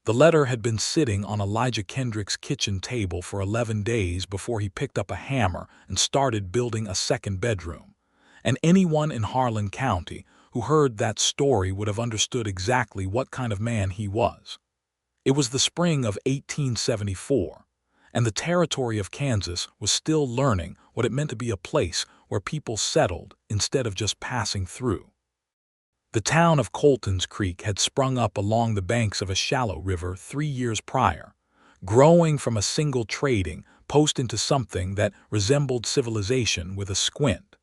The letter had been sitting on Elijah Kendrick's kitchen table for 11 days before he picked up a hammer and started building a second bedroom. And anyone in Harlan County who heard that story would have understood exactly what kind of man he was. It was the spring of 1874, and the territory of Kansas was still learning what it meant to be a place where people settled instead of just passing through. The town of Colton's Creek had sprung up along the banks of a shallow river 3 years prior, growing from a single trading post into something that resembled civilization with a squint.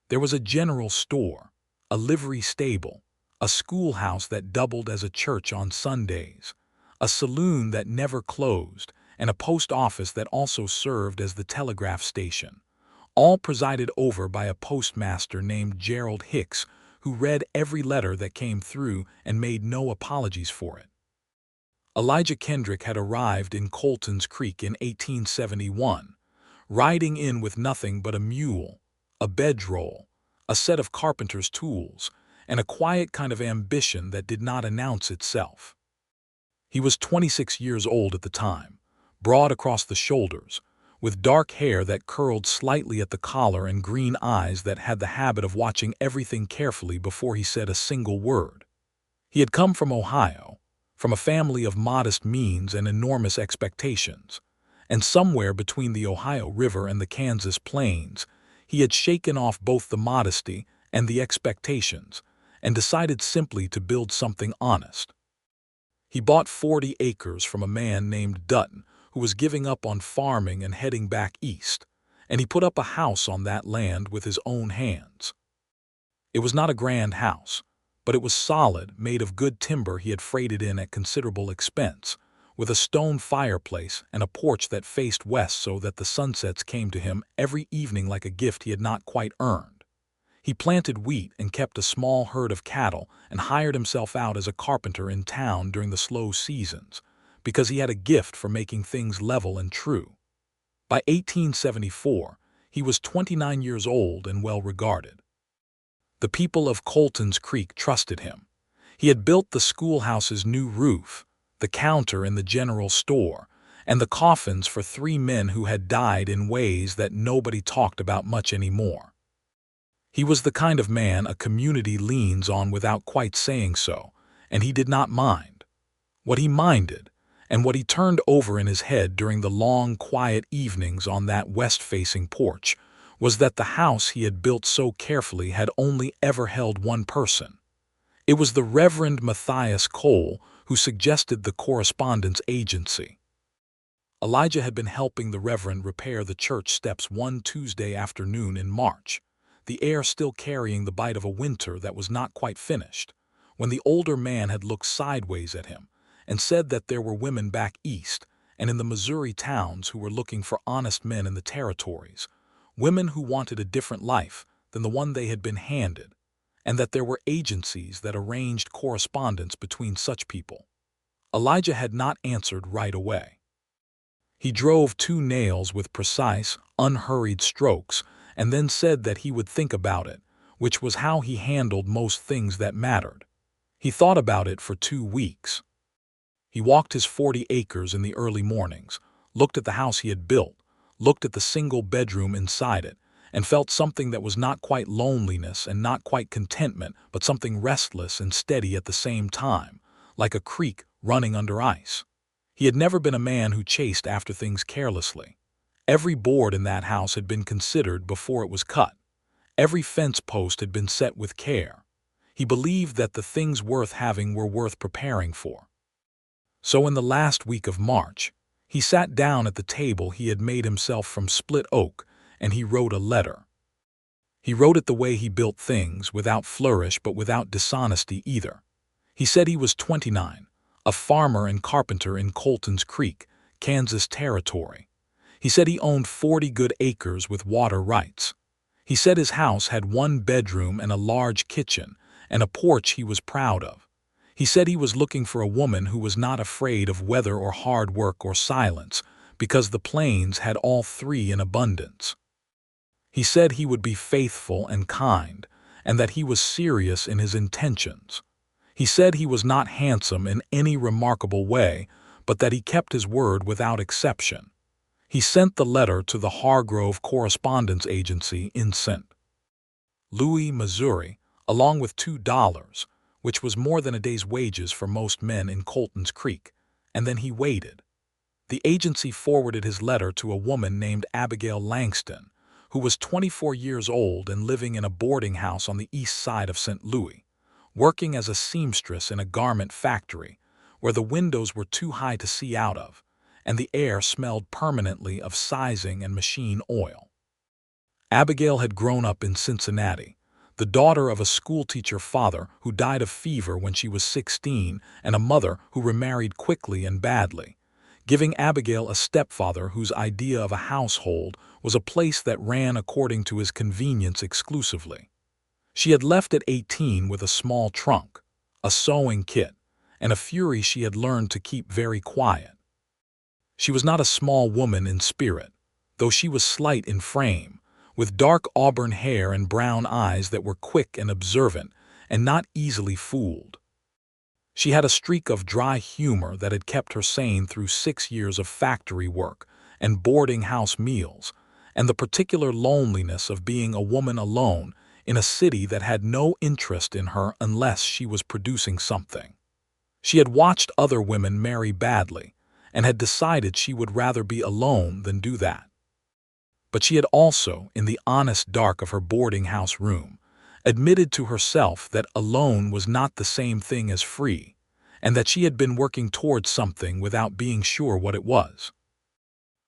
There was a general store, a livery stable, a schoolhouse that doubled as a church on Sundays, a saloon that never closed, and a post office that also served as the telegraph station, all presided over by a postmaster named Gerald Hicks, who read every letter that came through and made no apologies for it. Elijah Kendrick had arrived in Colton's Creek in 1871, riding in with nothing but a mule, a bedroll, a set of carpenter's tools, and a quiet kind of ambition that did not announce itself. He was 26 years old at the time, broad across the shoulders, with dark hair that curled slightly at the collar and green eyes that had the habit of watching everything carefully before he said a single word. He had come from Ohio, from a family of modest means and enormous expectations, and somewhere between the Ohio River and the Kansas plains, he had shaken off both the modesty and the expectations and decided simply to build something honest. He bought 40 acres from a man named Dutton, who was giving up on farming and heading back east, and he put up a house on that land with his own hands. It was not a grand house, but it was solid, made of good timber he had freighted in at considerable expense, with a stone fireplace and a porch that faced west so that the sunsets came to him every evening like a gift he had not quite earned. He planted wheat and kept a small herd of cattle and hired himself out as a carpenter in town during the slow seasons, because he had a gift for making things level and true. By 1874, he was 29 years old and well regarded. The people of Colton's Creek trusted him. He had built the schoolhouse's new roof, the counter in the general store, and the coffins for 3 men who had died in ways that nobody talked about much anymore. He was the kind of man a community leans on without quite saying so, and he did not mind. What he minded, and what he turned over in his head during the long, quiet evenings on that west-facing porch, was that the house he had built so carefully had only ever held one person. It was the Reverend Matthias Cole who suggested the correspondence agency. Elijah had been helping the Reverend repair the church steps one Tuesday afternoon in March, the air still carrying the bite of a winter that was not quite finished, when the older man had looked sideways at him and said that there were women back east and in the Missouri towns who were looking for honest men in the territories, women who wanted a different life than the one they had been handed, and that there were agencies that arranged correspondence between such people. Elijah had not answered right away. He drove 2 nails with precise, unhurried strokes and then said that he would think about it, which was how he handled most things that mattered. He thought about it for 2 weeks. He walked his 40 acres in the early mornings, looked at the house he had built, looked at the single bedroom inside it, and felt something that was not quite loneliness and not quite contentment, but something restless and steady at the same time, like a creek running under ice. He had never been a man who chased after things carelessly. Every board in that house had been considered before it was cut. Every fence post had been set with care. He believed that the things worth having were worth preparing for. So in the last week of March, he sat down at the table he had made himself from split oak, and he wrote a letter. He wrote it the way he built things, without flourish but without dishonesty either. He said he was 29, a farmer and carpenter in Colton's Creek, Kansas Territory. He said he owned 40 good acres with water rights. He said his house had 1 bedroom and a large kitchen, and a porch he was proud of. He said he was looking for a woman who was not afraid of weather or hard work or silence, because the plains had all 3 in abundance. He said he would be faithful and kind, and that he was serious in his intentions. He said he was not handsome in any remarkable way, but that he kept his word without exception. He sent the letter to the Hargrove Correspondence Agency in St. Louis, Missouri, along with $2, which was more than a day's wages for most men in Colton's Creek, and then he waited. The agency forwarded his letter to a woman named Abigail Langston, who was 24 years old and living in a boarding house on the east side of St. Louis, working as a seamstress in a garment factory where the windows were too high to see out of, and the air smelled permanently of sizing and machine oil. Abigail had grown up in Cincinnati, the daughter of a schoolteacher father who died of fever when she was 16 and a mother who remarried quickly and badly, giving Abigail a stepfather whose idea of a household was a place that ran according to his convenience exclusively. She had left at 18 with a small trunk, a sewing kit, and a fury she had learned to keep very quiet. She was not a small woman in spirit, though she was slight in frame, with dark auburn hair and brown eyes that were quick and observant and not easily fooled. She had a streak of dry humor that had kept her sane through 6 years of factory work and boarding house meals, and the particular loneliness of being a woman alone in a city that had no interest in her unless she was producing something. She had watched other women marry badly and had decided she would rather be alone than do that. But she had also, in the honest dark of her boarding house room, admitted to herself that alone was not the same thing as free, and that she had been working towards something without being sure what it was.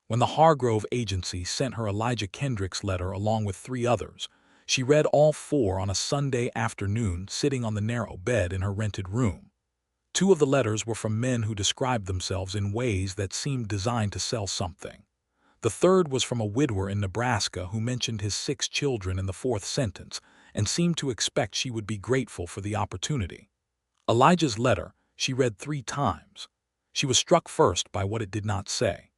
When the Hargrove agency sent her Elijah Kendrick's letter along with 3 others, she read all 4 on a Sunday afternoon sitting on the narrow bed in her rented room. 2 of the letters were from men who described themselves in ways that seemed designed to sell something. The third was from a widower in Nebraska who mentioned his 6 children in the 4th sentence and seemed to expect she would be grateful for the opportunity. Elijah's letter she read 3 times. She was struck first by what it did not say.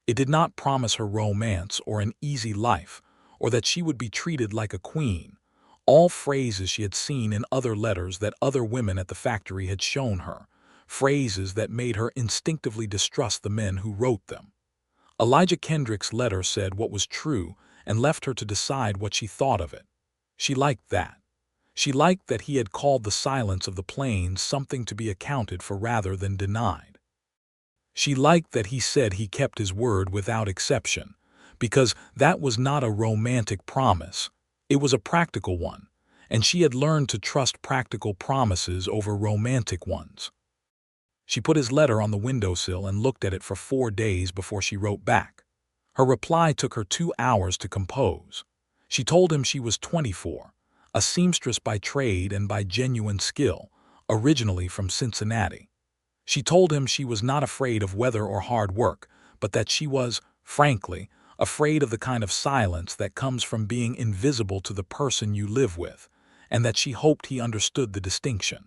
It did not promise her romance or an easy life, or that she would be treated like a queen, all phrases she had seen in other letters that other women at the factory had shown her, phrases that made her instinctively distrust the men who wrote them. Elijah Kendrick's letter said what was true and left her to decide what she thought of it. She liked that. She liked that he had called the silence of the plains something to be accounted for rather than denied. She liked that he said he kept his word without exception, because that was not a romantic promise, it was a practical one, and she had learned to trust practical promises over romantic ones. She put his letter on the windowsill and looked at it for 4 days before she wrote back. Her reply took her 2 hours to compose. She told him she was 24, a seamstress by trade and by genuine skill, originally from Cincinnati. She told him she was not afraid of weather or hard work, but that she was, frankly, afraid of the kind of silence that comes from being invisible to the person you live with, and that she hoped he understood the distinction.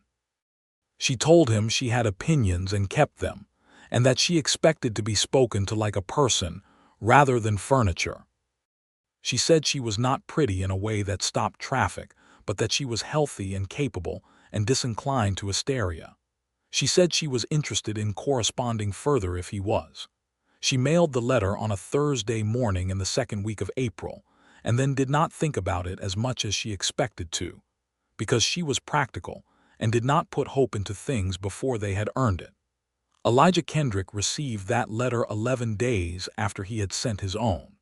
She told him she had opinions and kept them, and that she expected to be spoken to like a person rather than furniture. She said she was not pretty in a way that stopped traffic, but that she was healthy and capable and disinclined to hysteria. She said she was interested in corresponding further if he was. She mailed the letter on a Thursday morning in the 2nd week of April, and then did not think about it as much as she expected to, because she was practical and did not put hope into things before they had earned it. Elijah Kendrick received that letter 11 days after he had sent his own.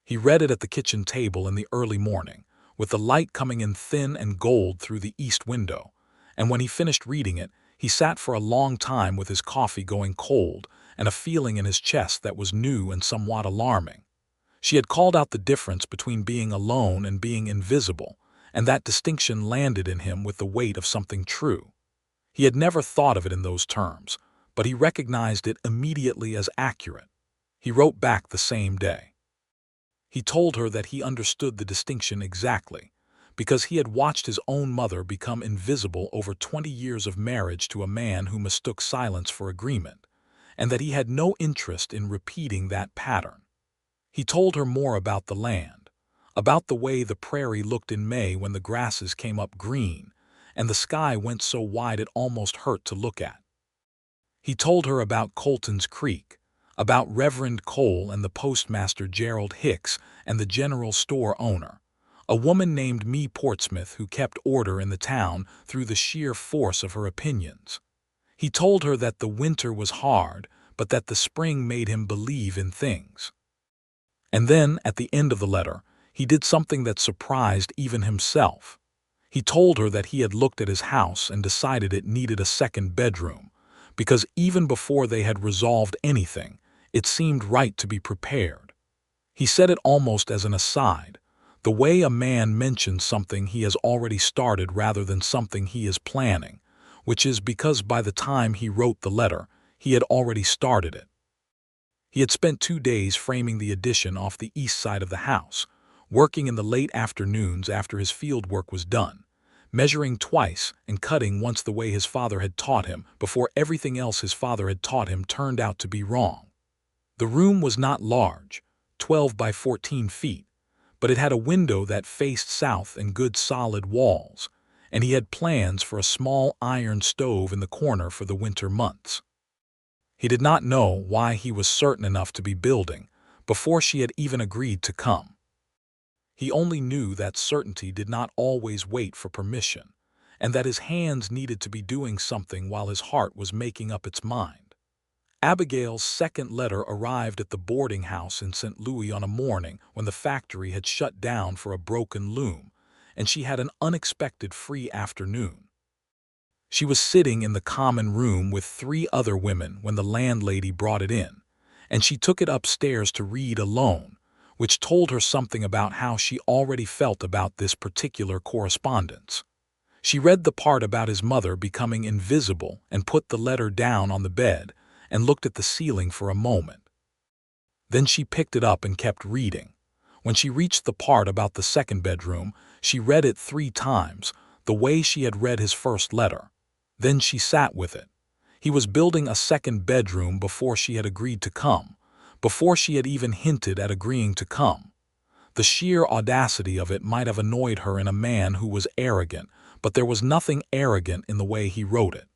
He read it at the kitchen table in the early morning, with the light coming in thin and gold through the east window, and when he finished reading it, he sat for a long time with his coffee going cold and a feeling in his chest that was new and somewhat alarming. She had called out the difference between being alone and being invisible, and that distinction landed in him with the weight of something true. He had never thought of it in those terms, but he recognized it immediately as accurate. He wrote back the same day. He told her that he understood the distinction exactly, because he had watched his own mother become invisible over 20 years of marriage to a man who mistook silence for agreement, and that he had no interest in repeating that pattern. He told her more about the land, about the way the prairie looked in May when the grasses came up green, and the sky went so wide it almost hurt to look at. He told her about Colton's Creek, about Reverend Cole and the postmaster Gerald Hicks and the general store owner, a woman named Me Portsmouth who kept order in the town through the sheer force of her opinions. He told her that the winter was hard, but that the spring made him believe in things. And then, at the end of the letter, he did something that surprised even himself. He told her that he had looked at his house and decided it needed a second bedroom, because even before they had resolved anything, it seemed right to be prepared. He said it almost as an aside, the way a man mentions something he has already started rather than something he is planning, which is because by the time he wrote the letter, he had already started it. He had spent 2 days framing the addition off the east side of the house, working in the late afternoons after his field work was done, measuring twice and cutting once the way his father had taught him before everything else his father had taught him turned out to be wrong. The room was not large, 12 by 14 feet, but it had a window that faced south and good solid walls, and he had plans for a small iron stove in the corner for the winter months. He did not know why he was certain enough to be building before she had even agreed to come. He only knew that certainty did not always wait for permission, and that his hands needed to be doing something while his heart was making up its mind. Abigail's second letter arrived at the boarding house in St. Louis on a morning when the factory had shut down for a broken loom, and she had an unexpected free afternoon. She was sitting in the common room with 3 other women when the landlady brought it in, and she took it upstairs to read alone, which told her something about how she already felt about this particular correspondence. She read the part about his mother becoming invisible and put the letter down on the bed and looked at the ceiling for a moment. Then she picked it up and kept reading. When she reached the part about the second bedroom, she read it 3 times, the way she had read his first letter. Then she sat with it. He was building a second bedroom before she had agreed to come, before she had even hinted at agreeing to come. The sheer audacity of it might have annoyed her in a man who was arrogant, but there was nothing arrogant in the way he wrote it.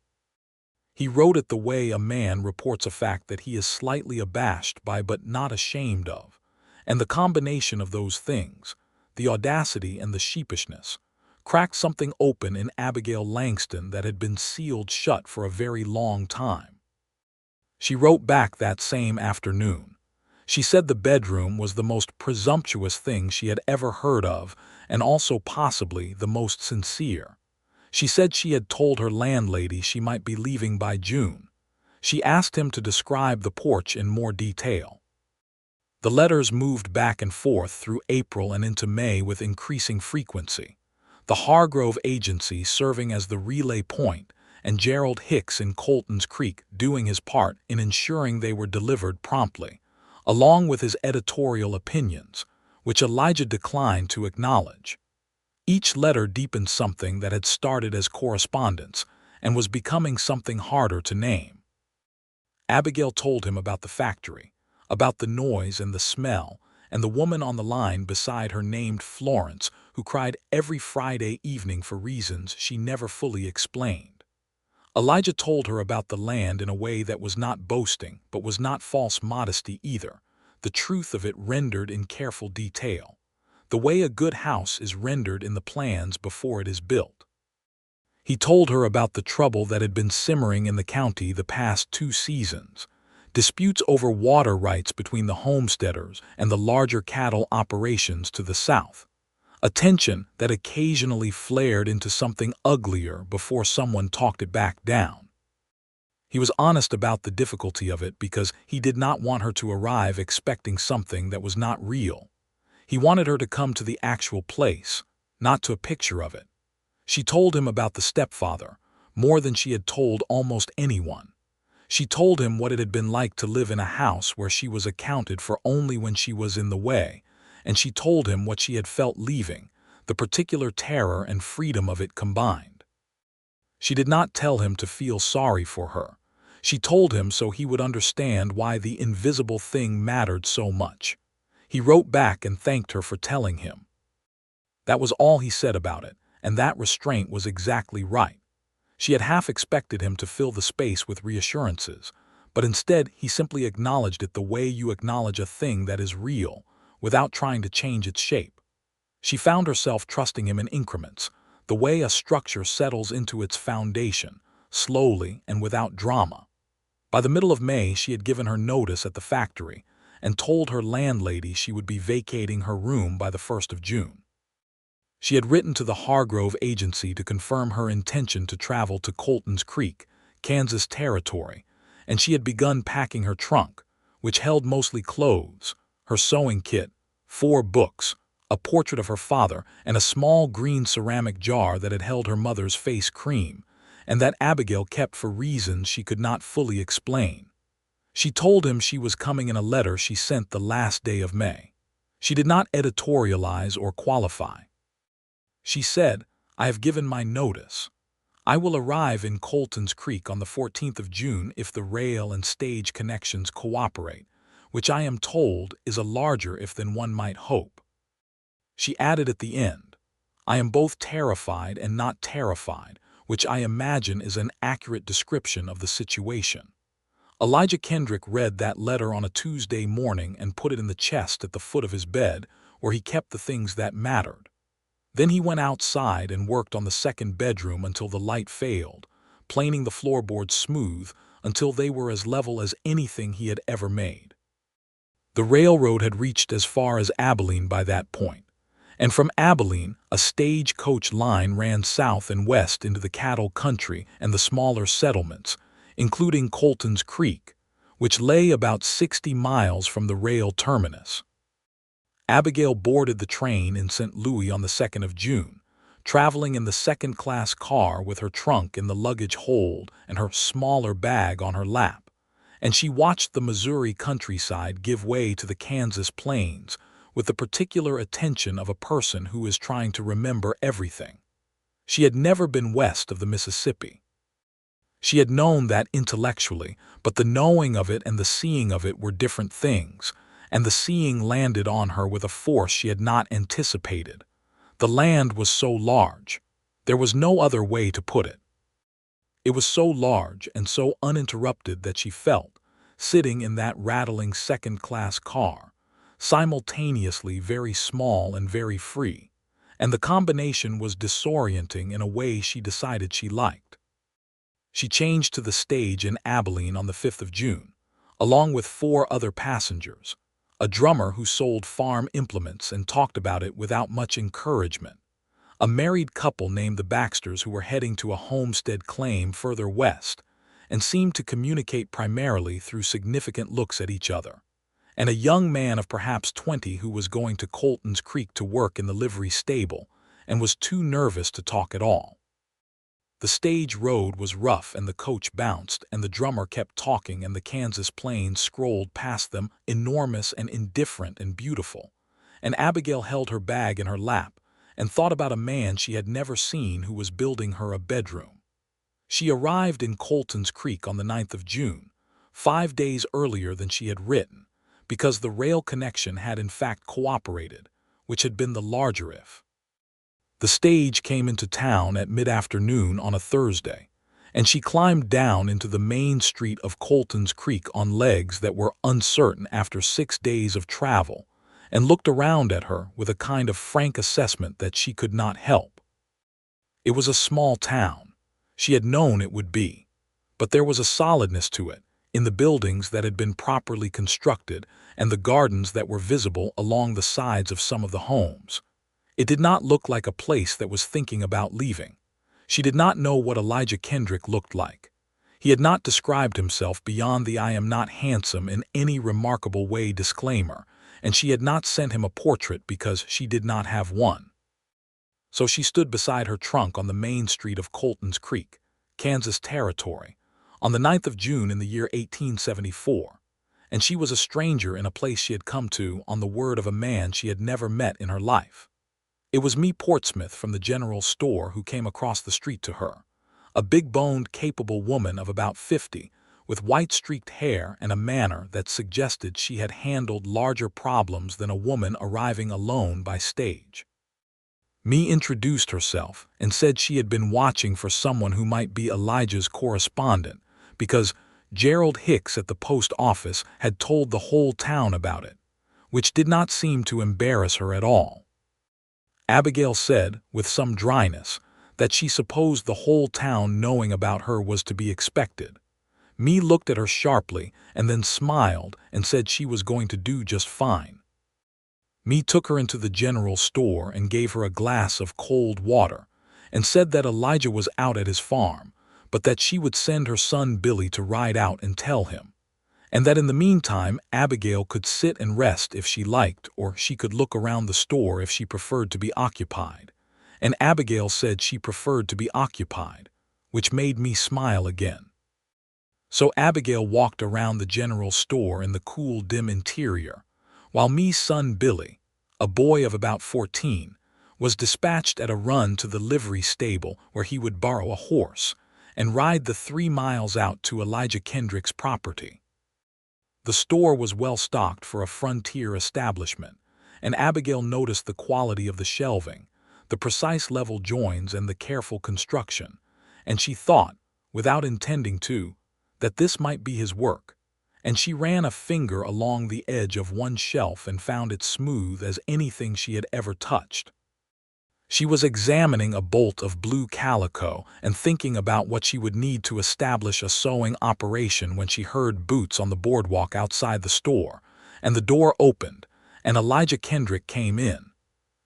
He wrote it the way a man reports a fact that he is slightly abashed by but not ashamed of, and the combination of those things, the audacity and the sheepishness, cracked something open in Abigail Langston that had been sealed shut for a very long time. She wrote back that same afternoon. She said the bedroom was the most presumptuous thing she had ever heard of, and also possibly the most sincere. She said she had told her landlady she might be leaving by June. She asked him to describe the porch in more detail. The letters moved back and forth through April and into May with increasing frequency, the Hargrove agency serving as the relay point, and Gerald Hicks in Colton's Creek doing his part in ensuring they were delivered promptly, along with his editorial opinions, which Elijah declined to acknowledge. Each letter deepened something that had started as correspondence and was becoming something harder to name. Abigail told him about the factory, about the noise and the smell, and the woman on the line beside her named Florence, who cried every Friday evening for reasons she never fully explained. Elijah told her about the land in a way that was not boasting, but was not false modesty either, the truth of it rendered in careful detail, the way a good house is rendered in the plans before it is built. He told her about the trouble that had been simmering in the county the past 2 seasons, disputes over water rights between the homesteaders and the larger cattle operations to the south, a tension that occasionally flared into something uglier before someone talked it back down. He was honest about the difficulty of it because he did not want her to arrive expecting something that was not real. He wanted her to come to the actual place, not to a picture of it. She told him about the stepfather, more than she had told almost anyone. She told him what it had been like to live in a house where she was accounted for only when she was in the way, and she told him what she had felt leaving, the particular terror and freedom of it combined. She did not tell him to feel sorry for her. She told him so he would understand why the invisible thing mattered so much. He wrote back and thanked her for telling him. That was all he said about it, and that restraint was exactly right. She had half expected him to fill the space with reassurances, but instead he simply acknowledged it the way you acknowledge a thing that is real, without trying to change its shape. She found herself trusting him in increments, the way a structure settles into its foundation, slowly and without drama. By the middle of May, she had given her notice at the factory and told her landlady she would be vacating her room by the 1st of June. She had written to the Hargrove agency to confirm her intention to travel to Colton's Creek, Kansas Territory, and she had begun packing her trunk, which held mostly clothes, her sewing kit, 4 books, a portrait of her father, and a small green ceramic jar that had held her mother's face cream, and that Abigail kept for reasons she could not fully explain. She told him she was coming in a letter she sent the last day of May. She did not editorialize or qualify. She said, "I have given my notice. I will arrive in Colton's Creek on the 14th of June if the rail and stage connections cooperate, which I am told is a larger if than one might hope." She added at the end, "I am both terrified and not terrified," which I imagine is an accurate description of the situation. Elijah Kendrick read that letter on a Tuesday morning and put it in the chest at the foot of his bed, where he kept the things that mattered. Then he went outside and worked on the second bedroom until the light failed, planing the floorboards smooth until they were as level as anything he had ever made. The railroad had reached as far as Abilene by that point, and from Abilene a stagecoach line ran south and west into the cattle country and the smaller settlements, including Colton's Creek, which lay about 60 miles from the rail terminus. Abigail boarded the train in St. Louis on the 2nd of June, traveling in the second-class car with her trunk in the luggage hold and her smaller bag on her lap, and she watched the Missouri countryside give way to the Kansas plains with the particular attention of a person who is trying to remember everything. She had never been west of the Mississippi. She had known that intellectually, but the knowing of it and the seeing of it were different things, and the seeing landed on her with a force she had not anticipated. The land was so large. There was no other way to put it. It was so large and so uninterrupted that she felt, sitting in that rattling second-class car, simultaneously very small and very free, and the combination was disorienting in a way she decided she liked. She changed to the stage in Abilene on the 5th of June, along with 4 other passengers, a drummer who sold farm implements and talked about it without much encouragement, a married couple named the Baxters who were heading to a homestead claim further west and seemed to communicate primarily through significant looks at each other, and a young man of perhaps 20 who was going to Colton's Creek to work in the livery stable and was too nervous to talk at all. The stage road was rough and the coach bounced and the drummer kept talking and the Kansas plains scrolled past them, enormous and indifferent and beautiful, and Abigail held her bag in her lap and thought about a man she had never seen who was building her a bedroom. She arrived in Colton's Creek on the 9th of June, 5 days earlier than she had written, because the rail connection had in fact cooperated, which had been the larger if. The stage came into town at mid-afternoon on a Thursday, and she climbed down into the main street of Colton's Creek on legs that were uncertain after 6 days of travel, and looked around at her with a kind of frank assessment that she could not help. It was a small town. She had known it would be, but there was a solidness to it, in the buildings that had been properly constructed and the gardens that were visible along the sides of some of the homes. It did not look like a place that was thinking about leaving. She did not know what Elijah Kendrick looked like. He had not described himself beyond the "I am not handsome in any remarkable way" disclaimer, and she had not sent him a portrait because she did not have one. So she stood beside her trunk on the main street of Colton's Creek, Kansas Territory, on the 9th of June in the year 1874, and she was a stranger in a place she had come to on the word of a man she had never met in her life. It was me Portsmouth from the general store who came across the street to her, a big-boned, capable woman of about 50, with white-streaked hair and a manner that suggested she had handled larger problems than a woman arriving alone by stage. Mee introduced herself and said she had been watching for someone who might be Elijah's correspondent because Gerald Hicks at the post office had told the whole town about it, which did not seem to embarrass her at all. Abigail said, with some dryness, that she supposed the whole town knowing about her was to be expected. Mee looked at her sharply and then smiled and said she was going to do just fine. Mee took her into the general store and gave her a glass of cold water and said that Elijah was out at his farm, but that she would send her son Billy to ride out and tell him, and that in the meantime Abigail could sit and rest if she liked, or she could look around the store if she preferred to be occupied. And Abigail said she preferred to be occupied, which made me smile again. So Abigail walked around the general store in the cool, dim interior, while Mee's son Billy, a boy of about 14, was dispatched at a run to the livery stable where he would borrow a horse and ride the 3 miles out to Elijah Kendrick's property. The store was well stocked for a frontier establishment, and Abigail noticed the quality of the shelving, the precise level joins and the careful construction, and she thought, without intending to, that this might be his work, and she ran a finger along the edge of one shelf and found it smooth as anything she had ever touched. She was examining a bolt of blue calico and thinking about what she would need to establish a sewing operation when she heard boots on the boardwalk outside the store, and the door opened, and Elijah Kendrick came in.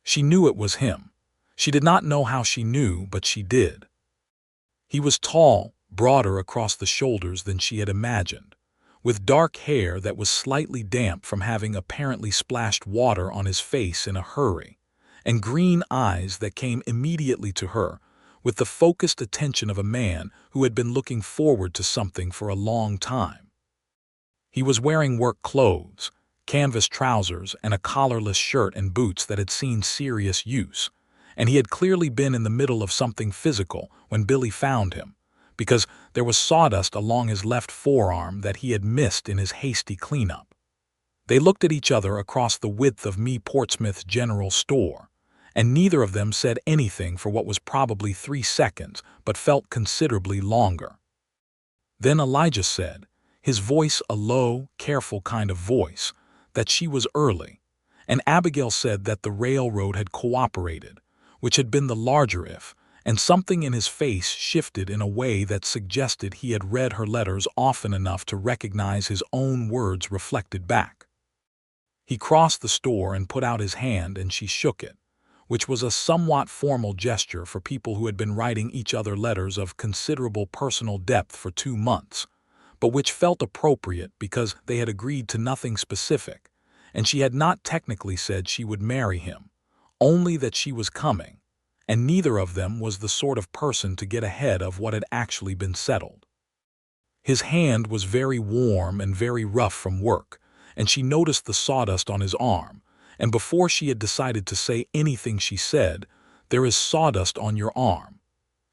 She knew it was him. She did not know how she knew, but she did. He was tall, broader across the shoulders than she had imagined, with dark hair that was slightly damp from having apparently splashed water on his face in a hurry, and green eyes that came immediately to her, with the focused attention of a man who had been looking forward to something for a long time. He was wearing work clothes, canvas trousers, and a collarless shirt and boots that had seen serious use, and he had clearly been in the middle of something physical when Billy found him, because there was sawdust along his left forearm that he had missed in his hasty cleanup. They looked at each other across the width of Mee Portsmouth's general store, and neither of them said anything for what was probably 3 seconds, but felt considerably longer. Then Elijah said, his voice a low, careful kind of voice, that she was early, and Abigail said that the railroad had cooperated, which had been the larger if, and something in his face shifted in a way that suggested he had read her letters often enough to recognize his own words reflected back. He crossed the store and put out his hand, and she shook it, which was a somewhat formal gesture for people who had been writing each other letters of considerable personal depth for 2 months, but which felt appropriate because they had agreed to nothing specific, and she had not technically said she would marry him, only that she was coming, and neither of them was the sort of person to get ahead of what had actually been settled. His hand was very warm and very rough from work, and she noticed the sawdust on his arm, and before she had decided to say anything she said, "There is sawdust on your arm."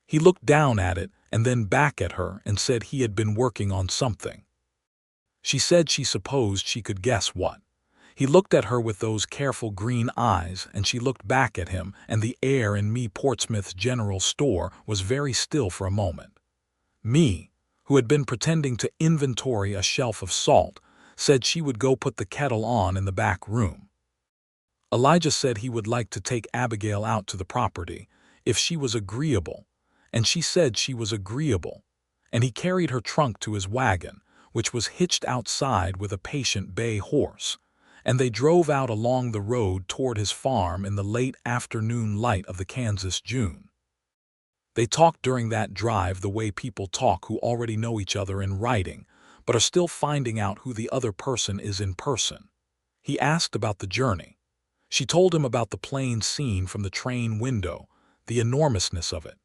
He looked down at it and then back at her and said he had been working on something. She said she supposed she could guess what. He looked at her with those careful green eyes, and she looked back at him, and the air in Mee Portsmouth's general store was very still for a moment. Mee, who had been pretending to inventory a shelf of salt, said she would go put the kettle on in the back room. Elijah said he would like to take Abigail out to the property, if she was agreeable, and she said she was agreeable, and he carried her trunk to his wagon, which was hitched outside with a patient bay horse, and they drove out along the road toward his farm in the late afternoon light of the Kansas June. They talked during that drive the way people talk who already know each other in writing, but are still finding out who the other person is in person. He asked about the journey. She told him about the plane scene from the train window, the enormousness of it.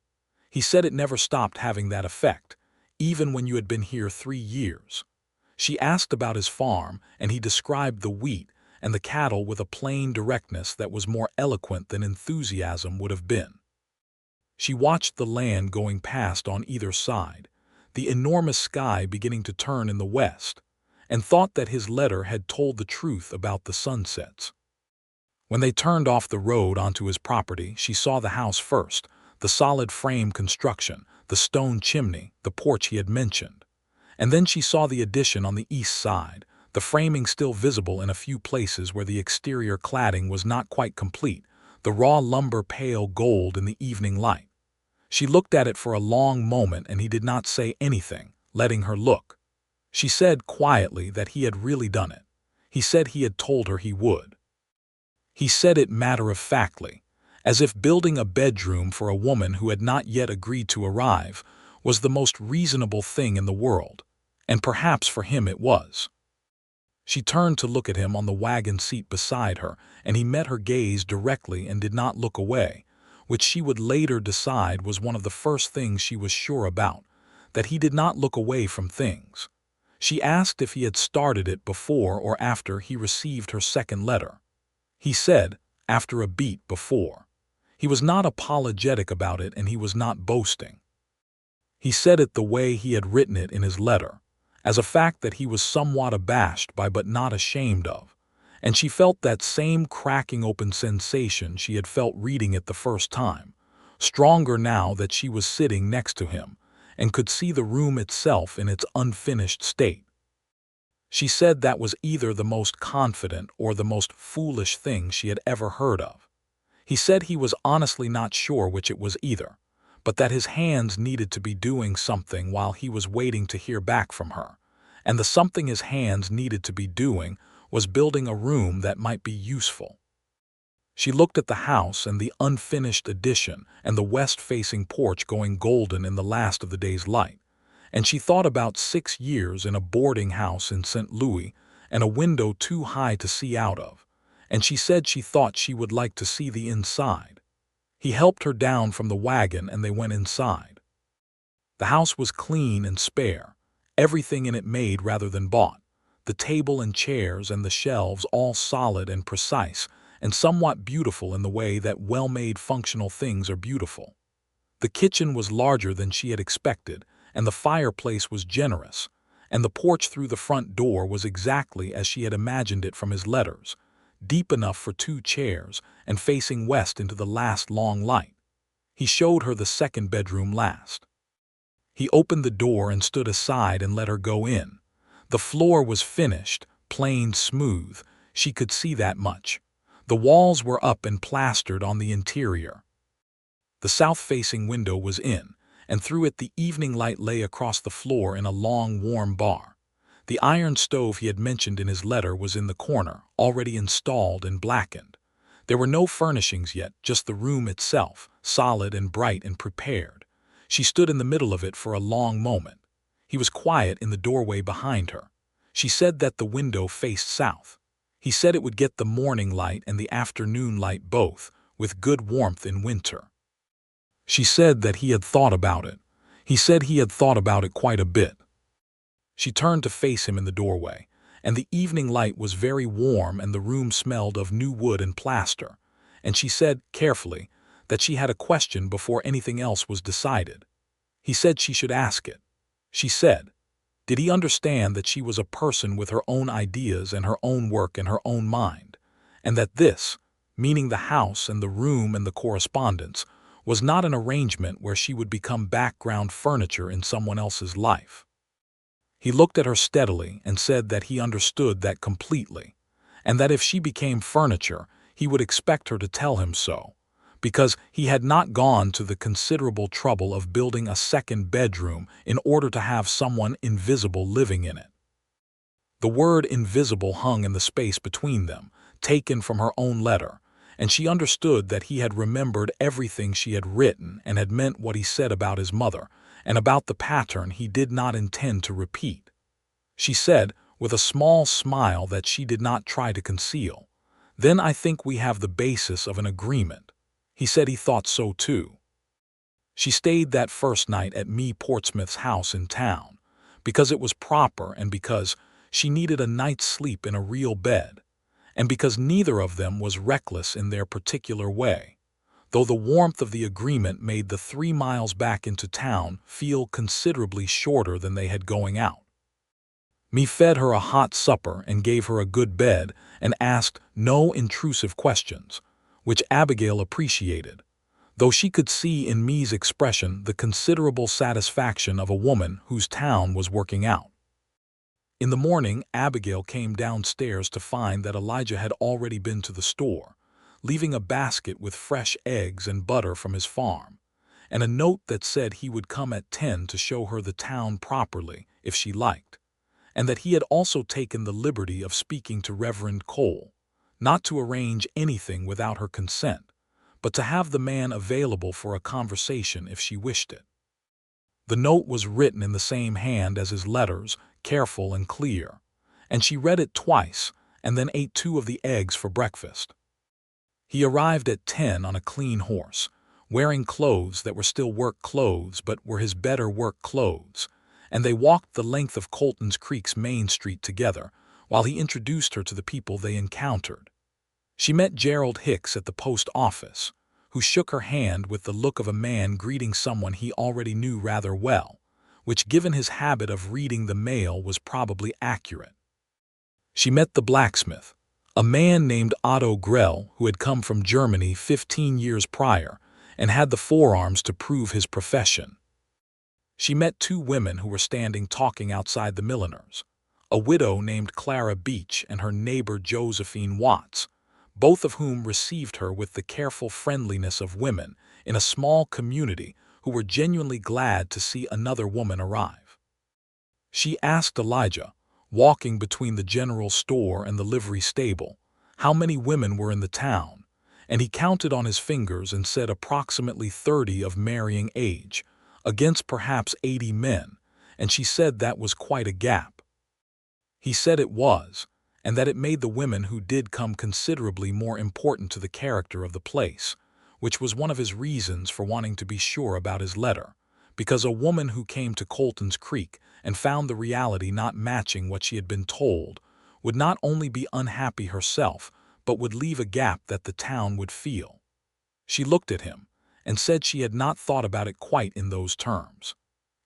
He said it never stopped having that effect, even when you had been here 3 years. She asked about his farm, and he described the wheat and the cattle with a plain directness that was more eloquent than enthusiasm would have been. She watched the land going past on either side, the enormous sky beginning to turn in the west, and thought that his letter had told the truth about the sunsets. When they turned off the road onto his property, she saw the house first, the solid frame construction, the stone chimney, the porch he had mentioned. And then she saw the addition on the east side, the framing still visible in a few places where the exterior cladding was not quite complete, the raw lumber pale gold in the evening light. She looked at it for a long moment and he did not say anything, letting her look. She said quietly that he had really done it. He said he had told her he would. He said it matter-of-factly, as if building a bedroom for a woman who had not yet agreed to arrive was the most reasonable thing in the world, and perhaps for him it was. She turned to look at him on the wagon seat beside her, and he met her gaze directly and did not look away, which she would later decide was one of the first things she was sure about, that he did not look away from things. She asked if he had started it before or after he received her second letter. He said, after a beat before. He was not apologetic about it and he was not boasting. He said it the way he had written it in his letter, as a fact that he was somewhat abashed by but not ashamed of, and she felt that same cracking open sensation she had felt reading it the first time, stronger now that she was sitting next to him and could see the room itself in its unfinished state. She said that was either the most confident or the most foolish thing she had ever heard of. He said he was honestly not sure which it was either, but that his hands needed to be doing something while he was waiting to hear back from her, and the something his hands needed to be doing was building a room that might be useful. She looked at the house and the unfinished addition and the west-facing porch going golden in the last of the day's light, and she thought about 6 years in a boarding house in St. Louis and a window too high to see out of, and she said she thought she would like to see the inside. He helped her down from the wagon and they went inside. The house was clean and spare, everything in it made rather than bought, the table and chairs and the shelves all solid and precise and somewhat beautiful in the way that well-made functional things are beautiful. The kitchen was larger than she had expected, and the fireplace was generous, and the porch through the front door was exactly as she had imagined it from his letters, deep enough for 2 chairs and facing west into the last long light. He showed her the second bedroom last. He opened the door and stood aside and let her go in. The floor was finished, planed smooth, she could see that much. The walls were up and plastered on the interior. The south-facing window was in, and through it the evening light lay across the floor in a long, warm bar. The iron stove he had mentioned in his letter was in the corner, already installed and blackened. There were no furnishings yet, just the room itself, solid and bright and prepared. She stood in the middle of it for a long moment. He was quiet in the doorway behind her. She said that the window faced south. He said it would get the morning light and the afternoon light both, with good warmth in winter. She said that he had thought about it. He said he had thought about it quite a bit. She turned to face him in the doorway, and the evening light was very warm and the room smelled of new wood and plaster, and she said, carefully, that she had a question before anything else was decided. He said she should ask it. She said, did he understand that she was a person with her own ideas and her own work and her own mind, and that this, meaning the house and the room and the correspondence, was not an arrangement where she would become background furniture in someone else's life? He looked at her steadily and said that he understood that completely, and that if she became furniture, he would expect her to tell him so, because he had not gone to the considerable trouble of building a second bedroom in order to have someone invisible living in it. The word invisible hung in the space between them, taken from her own letter, and she understood that he had remembered everything she had written and had meant what he said about his mother, and about the pattern he did not intend to repeat. She said, with a small smile that she did not try to conceal, then I think we have the basis of an agreement. He said he thought so too. She stayed that first night at Portsmouth's house in town, because it was proper and because she needed a night's sleep in a real bed, and because neither of them was reckless in their particular way, though the warmth of the agreement made the 3 miles back into town feel considerably shorter than they had going out. Me fed her a hot supper and gave her a good bed and asked no intrusive questions, which Abigail appreciated, though she could see in me's expression the considerable satisfaction of a woman whose town was working out. In the morning, Abigail came downstairs to find that Elijah had already been to the store, leaving a basket with fresh eggs and butter from his farm, and a note that said he would come at 10 to show her the town properly if she liked, and that he had also taken the liberty of speaking to Reverend Cole, not to arrange anything without her consent, but to have the man available for a conversation if she wished it. The note was written in the same hand as his letters, careful and clear, and she read it twice and then ate 2 of the eggs for breakfast. He arrived at 10 on a clean horse, wearing clothes that were still work clothes but were his better work clothes, and they walked the length of Colton's Creek's Main Street together while he introduced her to the people they encountered. She met Gerald Hicks at the post office, who shook her hand with the look of a man greeting someone he already knew rather well, which given his habit of reading the mail was probably accurate. She met the blacksmith, a man named Otto Grell who had come from Germany 15 years prior and had the forearms to prove his profession. She met 2 women who were standing talking outside the milliner's, a widow named Clara Beach and her neighbor Josephine Watts, both of whom received her with the careful friendliness of women in a small community who were genuinely glad to see another woman arrive. She asked Elijah, walking between the general store and the livery stable, how many women were in the town, and he counted on his fingers and said approximately 30 of marrying age, against perhaps 80 men, and she said that was quite a gap. He said it was, and that it made the women who did come considerably more important to the character of the place, which was one of his reasons for wanting to be sure about his letter, because a woman who came to Colton's Creek and found the reality not matching what she had been told would not only be unhappy herself, but would leave a gap that the town would feel. She looked at him and said she had not thought about it quite in those terms.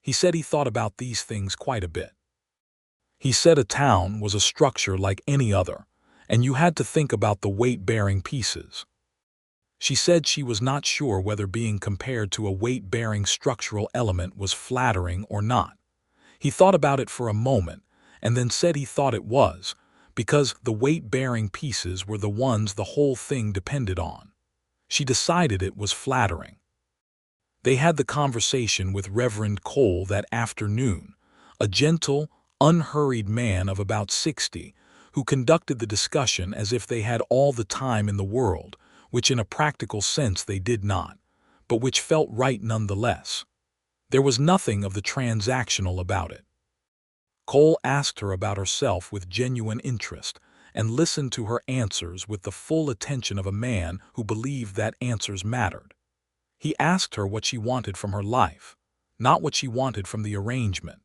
He said he thought about these things quite a bit. He said a town was a structure like any other, and you had to think about the weight-bearing pieces. She said she was not sure whether being compared to a weight-bearing structural element was flattering or not. He thought about it for a moment, and then said he thought it was, because the weight-bearing pieces were the ones the whole thing depended on. She decided it was flattering. They had the conversation with Reverend Cole that afternoon, a gentle, unhurried man of about 60, who conducted the discussion as if they had all the time in the world, which in a practical sense they did not, but which felt right nonetheless. There was nothing of the transactional about it. Cole asked her about herself with genuine interest and listened to her answers with the full attention of a man who believed that answers mattered. He asked her what she wanted from her life, not what she wanted from the arrangement,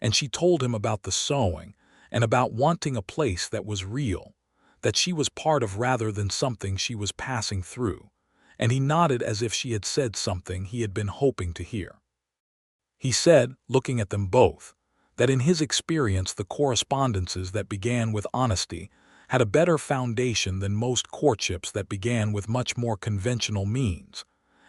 and she told him about the sewing and about wanting a place that was real, that she was part of rather than something she was passing through, and he nodded as if she had said something he had been hoping to hear. He said, looking at them both, that in his experience the correspondences that began with honesty had a better foundation than most courtships that began with much more conventional means,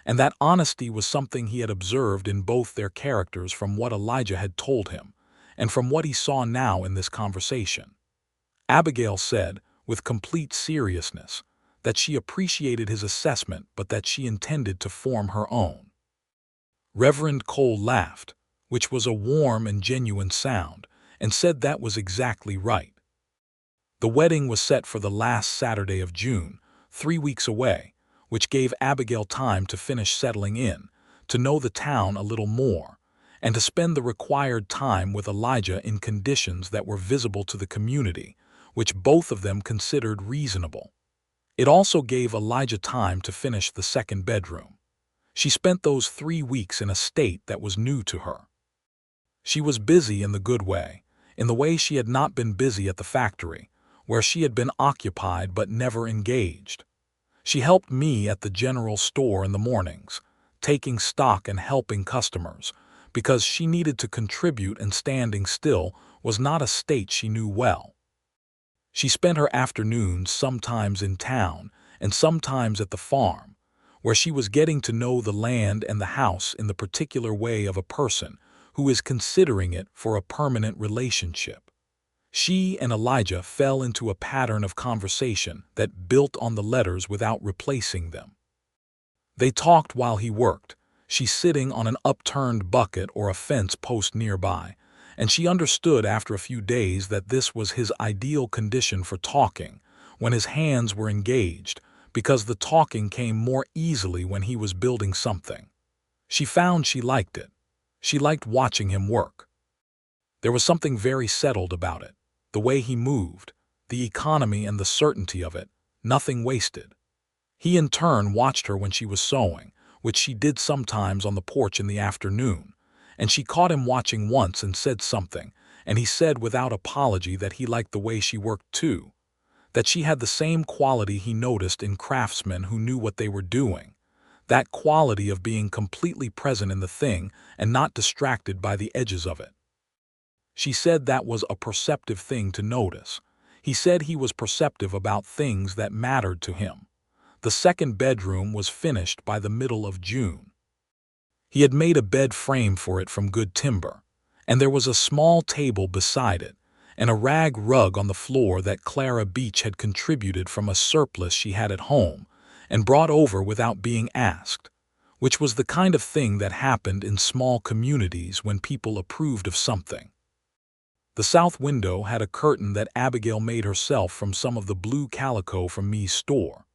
and that honesty was something he had observed in both their characters from what Elijah had told him, and from what he saw now in this conversation. Abigail said, with complete seriousness, that she appreciated his assessment but that she intended to form her own. Reverend Cole laughed, which was a warm and genuine sound, and said that was exactly right. The wedding was set for the last Saturday of June, 3 weeks away, which gave Abigail time to finish settling in, to know the town a little more, and to spend the required time with Elijah in conditions that were visible to the community, which both of them considered reasonable. It also gave Elijah time to finish the second bedroom. She spent those 3 weeks in a state that was new to her. She was busy in the good way, in the way she had not been busy at the factory, where she had been occupied but never engaged. She helped me at the general store in the mornings, taking stock and helping customers, because she needed to contribute, and standing still was not a state she knew well. She spent her afternoons sometimes in town and sometimes at the farm, where she was getting to know the land and the house in the particular way of a person who is considering it for a permanent relationship. She and Elijah fell into a pattern of conversation that built on the letters without replacing them. They talked while he worked, she sitting on an upturned bucket or a fence post nearby, and she understood after a few days that this was his ideal condition for talking, when his hands were engaged, because the talking came more easily when he was building something. She found she liked it. She liked watching him work. There was something very settled about it, the way he moved, the economy and the certainty of it, nothing wasted. He in turn watched her when she was sewing, which she did sometimes on the porch in the afternoon, and she caught him watching once and said something, and he said without apology that he liked the way she worked too, that she had the same quality he noticed in craftsmen who knew what they were doing, that quality of being completely present in the thing and not distracted by the edges of it. She said that was a perceptive thing to notice. He said he was perceptive about things that mattered to him. The second bedroom was finished by the middle of June. He had made a bed frame for it from good timber, and there was a small table beside it, and a rag rug on the floor that Clara Beach had contributed from a surplus she had at home, and brought over without being asked, which was the kind of thing that happened in small communities when people approved of something. The south window had a curtain that Abigail made herself from some of the blue calico from Me's store,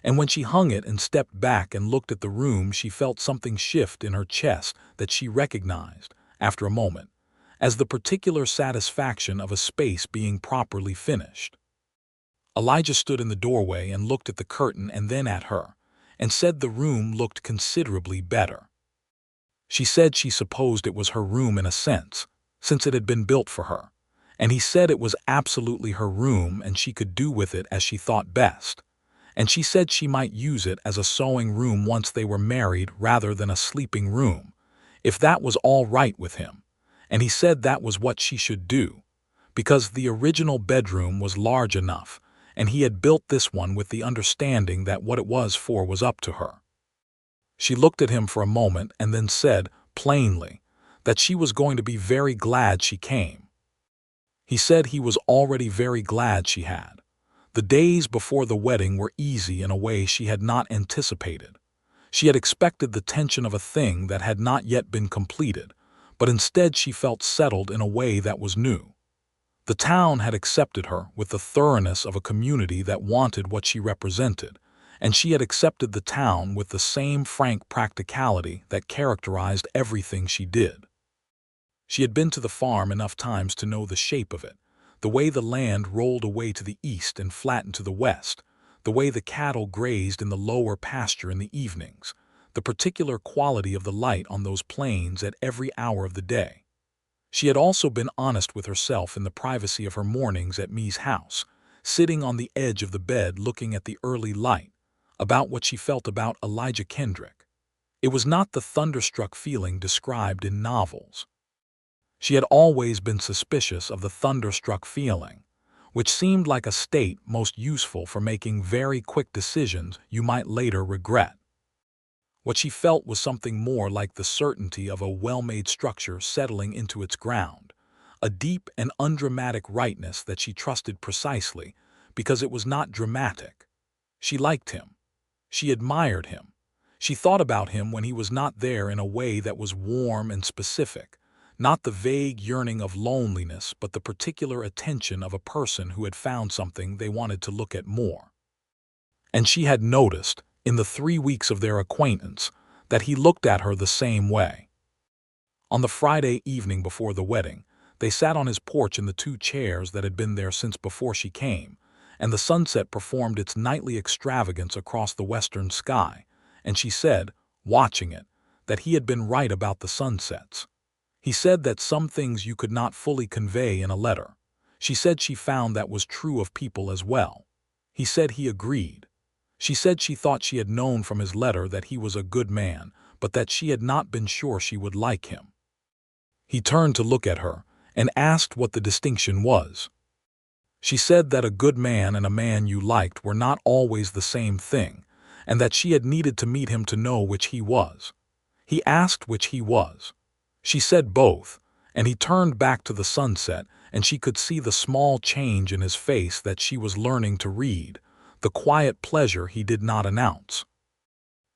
and when she hung it and stepped back and looked at the room, she felt something shift in her chest that she recognized, after a moment, as the particular satisfaction of a space being properly finished. Elijah stood in the doorway and looked at the curtain and then at her, and said the room looked considerably better. She said she supposed it was her room in a sense, since it had been built for her, and he said it was absolutely her room and she could do with it as she thought best. And she said she might use it as a sewing room once they were married rather than a sleeping room, if that was all right with him, and he said that was what she should do, because the original bedroom was large enough, and he had built this one with the understanding that what it was for was up to her. She looked at him for a moment and then said, plainly, that she was going to be very glad she came. He said he was already very glad she had. The days before the wedding were easy in a way she had not anticipated. She had expected the tension of a thing that had not yet been completed, but instead she felt settled in a way that was new. The town had accepted her with the thoroughness of a community that wanted what she represented, and she had accepted the town with the same frank practicality that characterized everything she did. She had been to the farm enough times to know the shape of it, the way the land rolled away to the east and flattened to the west, the way the cattle grazed in the lower pasture in the evenings, the particular quality of the light on those plains at every hour of the day. She had also been honest with herself in the privacy of her mornings at Me's house, sitting on the edge of the bed looking at the early light, about what she felt about Elijah Kendrick. It was not the thunderstruck feeling described in novels. She had always been suspicious of the thunderstruck feeling, which seemed like a state most useful for making very quick decisions you might later regret. What she felt was something more like the certainty of a well-made structure settling into its ground, a deep and undramatic rightness that she trusted precisely because it was not dramatic. She liked him. She admired him. She thought about him when he was not there in a way that was warm and specific, not the vague yearning of loneliness, but the particular attention of a person who had found something they wanted to look at more. And she had noticed, in the 3 weeks of their acquaintance, that he looked at her the same way. On the Friday evening before the wedding, they sat on his porch in the 2 chairs that had been there since before she came, and the sunset performed its nightly extravagance across the western sky, and she said, watching it, that he had been right about the sunsets. He said that some things you could not fully convey in a letter. She said she found that was true of people as well. He said he agreed. She said she thought she had known from his letter that he was a good man, but that she had not been sure she would like him. He turned to look at her, and asked what the distinction was. She said that a good man and a man you liked were not always the same thing, and that she had needed to meet him to know which he was. He asked which he was. She said both, and he turned back to the sunset, and she could see the small change in his face that she was learning to read, the quiet pleasure he did not announce.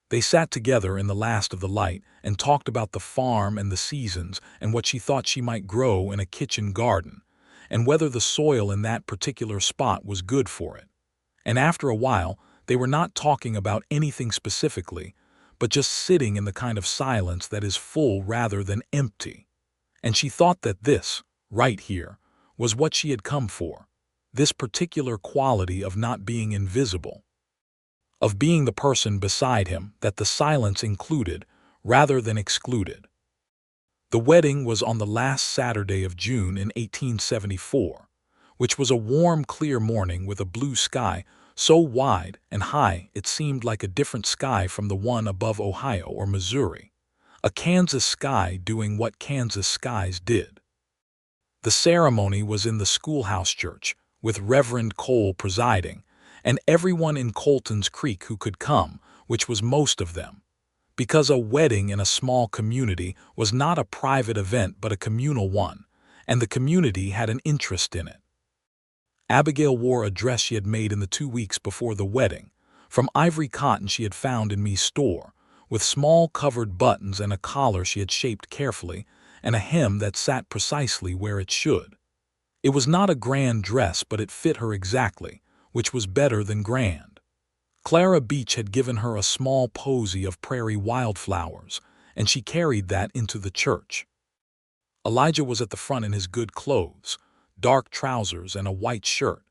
They sat together in the last of the light and talked about the farm and the seasons and what she thought she might grow in a kitchen garden, and whether the soil in that particular spot was good for it. And after a while, they were not talking about anything specifically, but just sitting in the kind of silence that is full rather than empty. And she thought that this, right here, was what she had come for, this particular quality of not being invisible, of being the person beside him that the silence included rather than excluded. The wedding was on the last Saturday of June in 1874, which was a warm, clear morning with a blue sky so wide and high it seemed like a different sky from the one above Ohio or Missouri, a Kansas sky doing what Kansas skies did. The ceremony was in the schoolhouse church, with Reverend Cole presiding, and everyone in Colton's Creek who could come, which was most of them, because a wedding in a small community was not a private event but a communal one, and the community had an interest in it. Abigail wore a dress she had made in the 2 weeks before the wedding, from ivory cotton she had found in Me's store, with small covered buttons and a collar she had shaped carefully, and a hem that sat precisely where it should. It was not a grand dress, but it fit her exactly, which was better than grand. Clara Beach had given her a small posy of prairie wildflowers, and she carried that into the church. Elijah was at the front in his good clothes, dark trousers and a white shirt,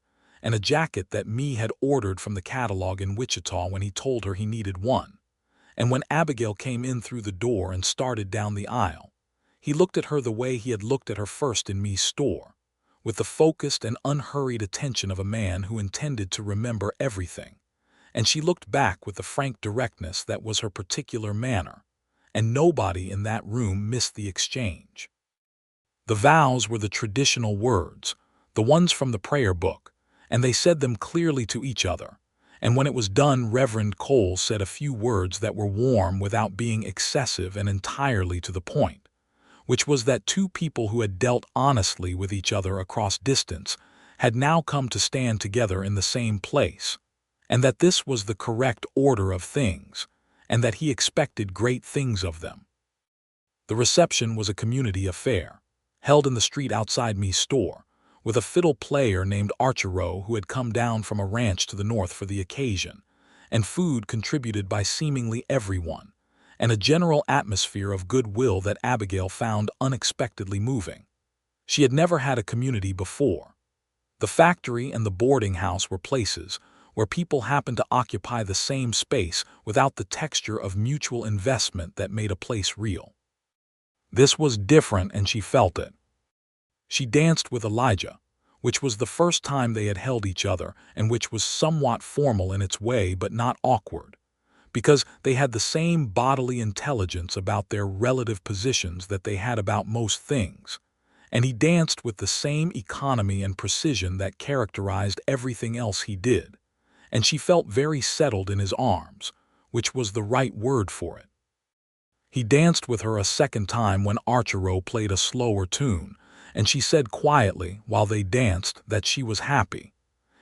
and a jacket that Me had ordered from the catalog in Wichita when he told her he needed one. And when Abigail came in through the door and started down the aisle, he looked at her the way he had looked at her first in Me's store, with the focused and unhurried attention of a man who intended to remember everything. And she looked back with the frank directness that was her particular manner, and nobody in that room missed the exchange. The vows were the traditional words, the ones from the prayer book, and they said them clearly to each other. And when it was done, Reverend Cole said a few words that were warm without being excessive and entirely to the point, which was that two people who had dealt honestly with each other across distance had now come to stand together in the same place, and that this was the correct order of things, and that he expected great things of them. The reception was a community affair, held in the street outside Me's store, with a fiddle player named Archero who had come down from a ranch to the north for the occasion, and food contributed by seemingly everyone, and a general atmosphere of goodwill that Abigail found unexpectedly moving. She had never had a community before. The factory and the boarding house were places where people happened to occupy the same space without the texture of mutual investment that made a place real. This was different, and she felt it. She danced with Elijah, which was the first time they had held each other, and which was somewhat formal in its way but not awkward, because they had the same bodily intelligence about their relative positions that they had about most things, and he danced with the same economy and precision that characterized everything else he did, and she felt very settled in his arms, which was the right word for it. He danced with her a second time when Archero played a slower tune, and she said quietly while they danced that she was happy.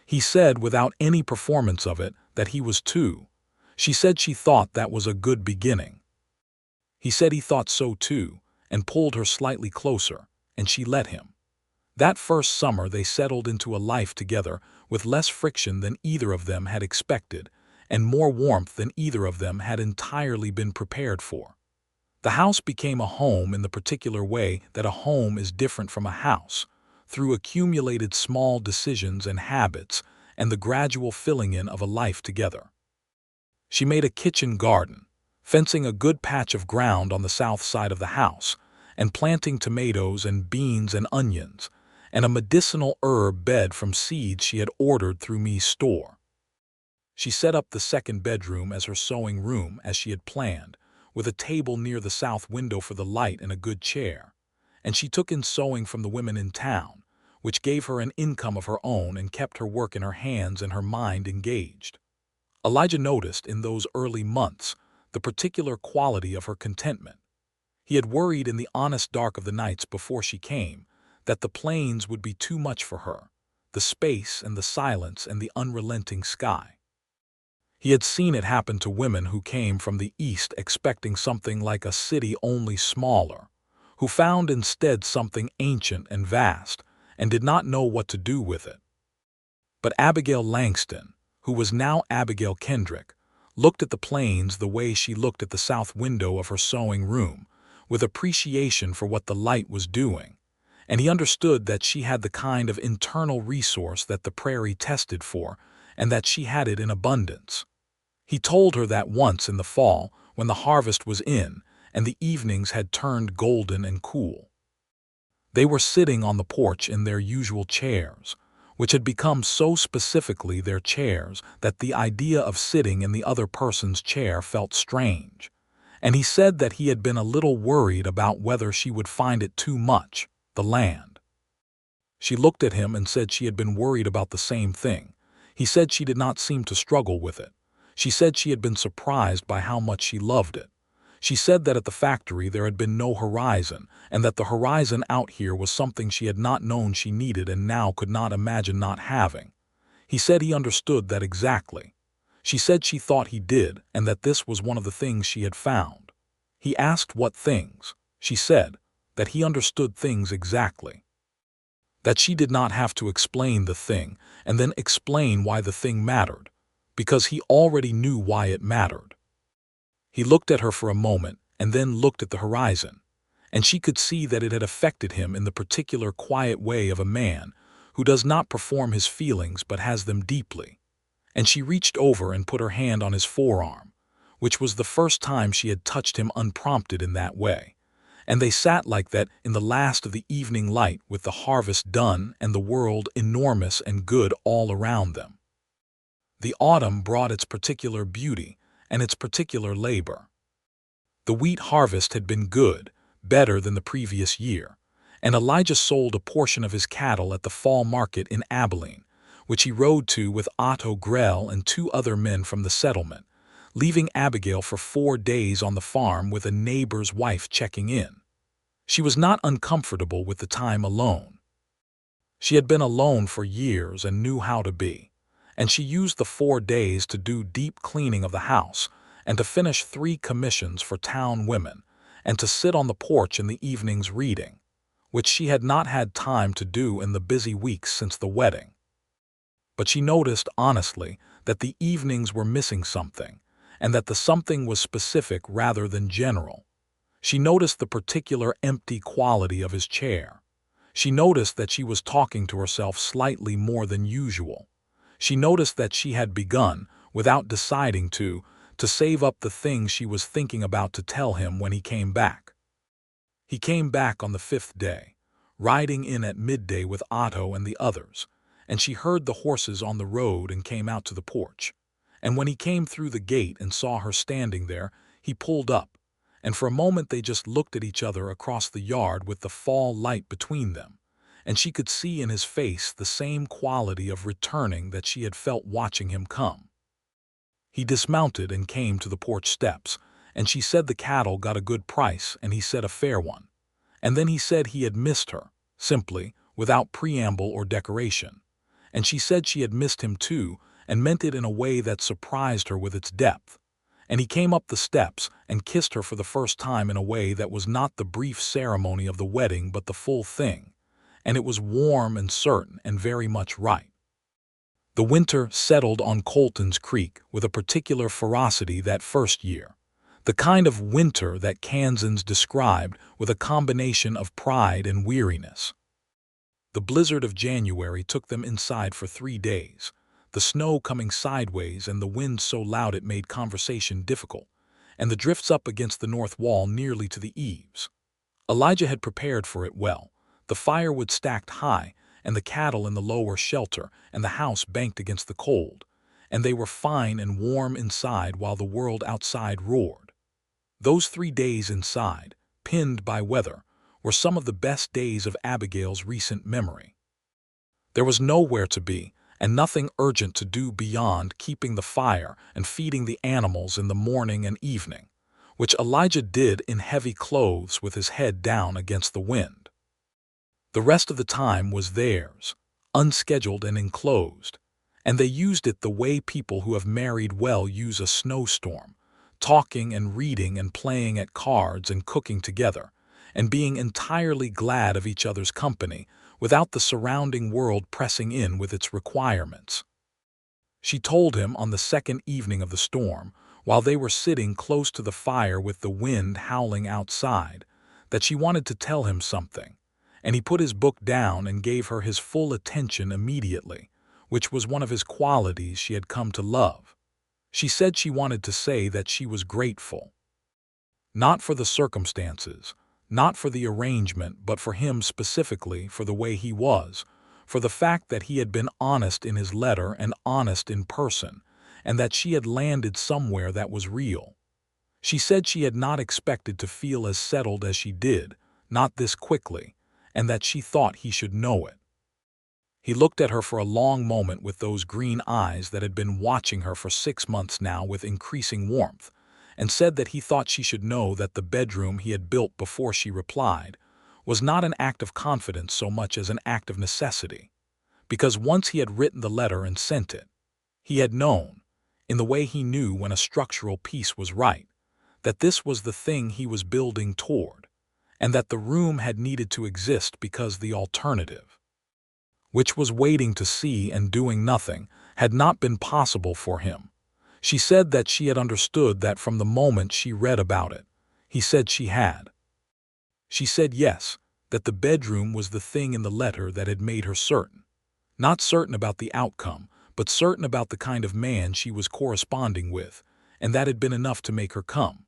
He said without any performance of it that he was too. She said she thought that was a good beginning. He said he thought so too, and pulled her slightly closer, and she let him. That first summer they settled into a life together with less friction than either of them had expected, and more warmth than either of them had entirely been prepared for. The house became a home in the particular way that a home is different from a house, through accumulated small decisions and habits and the gradual filling in of a life together. She made a kitchen garden, fencing a good patch of ground on the south side of the house, and planting tomatoes and beans and onions, and a medicinal herb bed from seeds she had ordered through Me's store. She set up the second bedroom as her sewing room as she had planned, with a table near the south window for the light and a good chair, and she took in sewing from the women in town, which gave her an income of her own and kept her work in her hands and her mind engaged. Elijah noticed in those early months the particular quality of her contentment. He had worried in the honest dark of the nights before she came that the plains would be too much for her, the space and the silence and the unrelenting sky. He had seen it happen to women who came from the East expecting something like a city only smaller, who found instead something ancient and vast and did not know what to do with it. But Abigail Langston, who was now Abigail Kendrick, looked at the plains the way she looked at the south window of her sewing room, with appreciation for what the light was doing, and he understood that she had the kind of internal resource that the prairie tested for, and that she had it in abundance. He told her that once in the fall, when the harvest was in, and the evenings had turned golden and cool, they were sitting on the porch in their usual chairs, which had become so specifically their chairs that the idea of sitting in the other person's chair felt strange, and he said that he had been a little worried about whether she would find it too much, the land. She looked at him and said she had been worried about the same thing. He said she did not seem to struggle with it. She said she had been surprised by how much she loved it. She said that at the factory there had been no horizon, and that the horizon out here was something she had not known she needed and now could not imagine not having. He said he understood that exactly. She said she thought he did, and that this was one of the things she had found. He asked what things. She said that he understood things exactly. That she did not have to explain the thing and then explain why the thing mattered, because he already knew why it mattered. He looked at her for a moment and then looked at the horizon, and she could see that it had affected him in the particular quiet way of a man who does not perform his feelings but has them deeply. And she reached over and put her hand on his forearm, which was the first time she had touched him unprompted in that way. And they sat like that in the last of the evening light with the harvest done and the world enormous and good all around them. The autumn brought its particular beauty and its particular labor. The wheat harvest had been good, better than the previous year, and Elijah sold a portion of his cattle at the fall market in Abilene, which he rode to with Otto Grell and 2 other men from the settlement, leaving Abigail for 4 days on the farm with a neighbor's wife checking in. She was not uncomfortable with the time alone. She had been alone for years and knew how to be, and she used the 4 days to do deep cleaning of the house and to finish 3 commissions for town women and to sit on the porch in the evenings reading, which she had not had time to do in the busy weeks since the wedding. But she noticed, honestly, that the evenings were missing something, and that the something was specific rather than general. She noticed the particular empty quality of his chair. She noticed that she was talking to herself slightly more than usual. She noticed that she had begun, without deciding to save up the things she was thinking about to tell him when he came back. He came back on the 5th day, riding in at midday with Otto and the others, and she heard the horses on the road and came out to the porch. And when he came through the gate and saw her standing there, he pulled up, and for a moment they just looked at each other across the yard with the fall light between them, and she could see in his face the same quality of returning that she had felt watching him come. He dismounted and came to the porch steps, and she said the cattle got a good price and he said a fair one. And then he said he had missed her, simply, without preamble or decoration. And she said she had missed him too, and meant it in a way that surprised her with its depth. And he came up the steps and kissed her for the first time in a way that was not the brief ceremony of the wedding but the full thing, and it was warm and certain and very much right. The winter settled on Colton's Creek with a particular ferocity that first year, the kind of winter that Kansans described with a combination of pride and weariness. The blizzard of January took them inside for 3 days, the snow coming sideways and the wind so loud it made conversation difficult, and the drifts up against the north wall nearly to the eaves. Elijah had prepared for it well, the firewood stacked high, and the cattle in the lower shelter, and the house banked against the cold, and they were fine and warm inside while the world outside roared. Those 3 days inside, pinned by weather, were some of the best days of Abigail's recent memory. There was nowhere to be, and nothing urgent to do beyond keeping the fire and feeding the animals in the morning and evening, which Elijah did in heavy clothes with his head down against the wind. The rest of the time was theirs, unscheduled and enclosed, and they used it the way people who have married well use a snowstorm, talking and reading and playing at cards and cooking together, and being entirely glad of each other's company without the surrounding world pressing in with its requirements. She told him on the second evening of the storm, while they were sitting close to the fire with the wind howling outside, that she wanted to tell him something, and he put his book down and gave her his full attention immediately, which was one of his qualities she had come to love. She said she wanted to say that she was grateful. Not for the circumstances, not for the arrangement, but for him specifically, for the way he was, for the fact that he had been honest in his letter and honest in person, and that she had landed somewhere that was real. She said she had not expected to feel as settled as she did, not this quickly, and that she thought he should know it. He looked at her for a long moment with those green eyes that had been watching her for 6 months now with increasing warmth, and said that he thought she should know that the bedroom he had built before she replied was not an act of confidence so much as an act of necessity, because once he had written the letter and sent it, he had known, in the way he knew when a structural piece was right, that this was the thing he was building toward, and that the room had needed to exist because the alternative, which was waiting to see and doing nothing, had not been possible for him. She said that she had understood that from the moment she read about it. He said she had. She said yes, that the bedroom was the thing in the letter that had made her certain. Not certain about the outcome, but certain about the kind of man she was corresponding with, and that had been enough to make her come.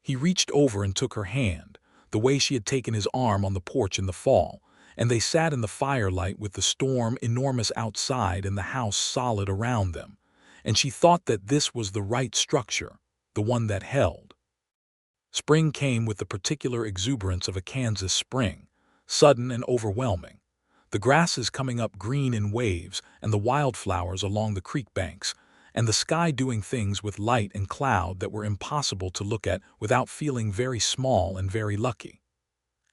He reached over and took her hand, the way she had taken his arm on the porch in the fall, and they sat in the firelight with the storm enormous outside and the house solid around them, and she thought that this was the right structure, the one that held. Spring came with the particular exuberance of a Kansas spring, sudden and overwhelming, the grasses coming up green in waves and the wildflowers along the creek banks, and the sky doing things with light and cloud that were impossible to look at without feeling very small and very lucky.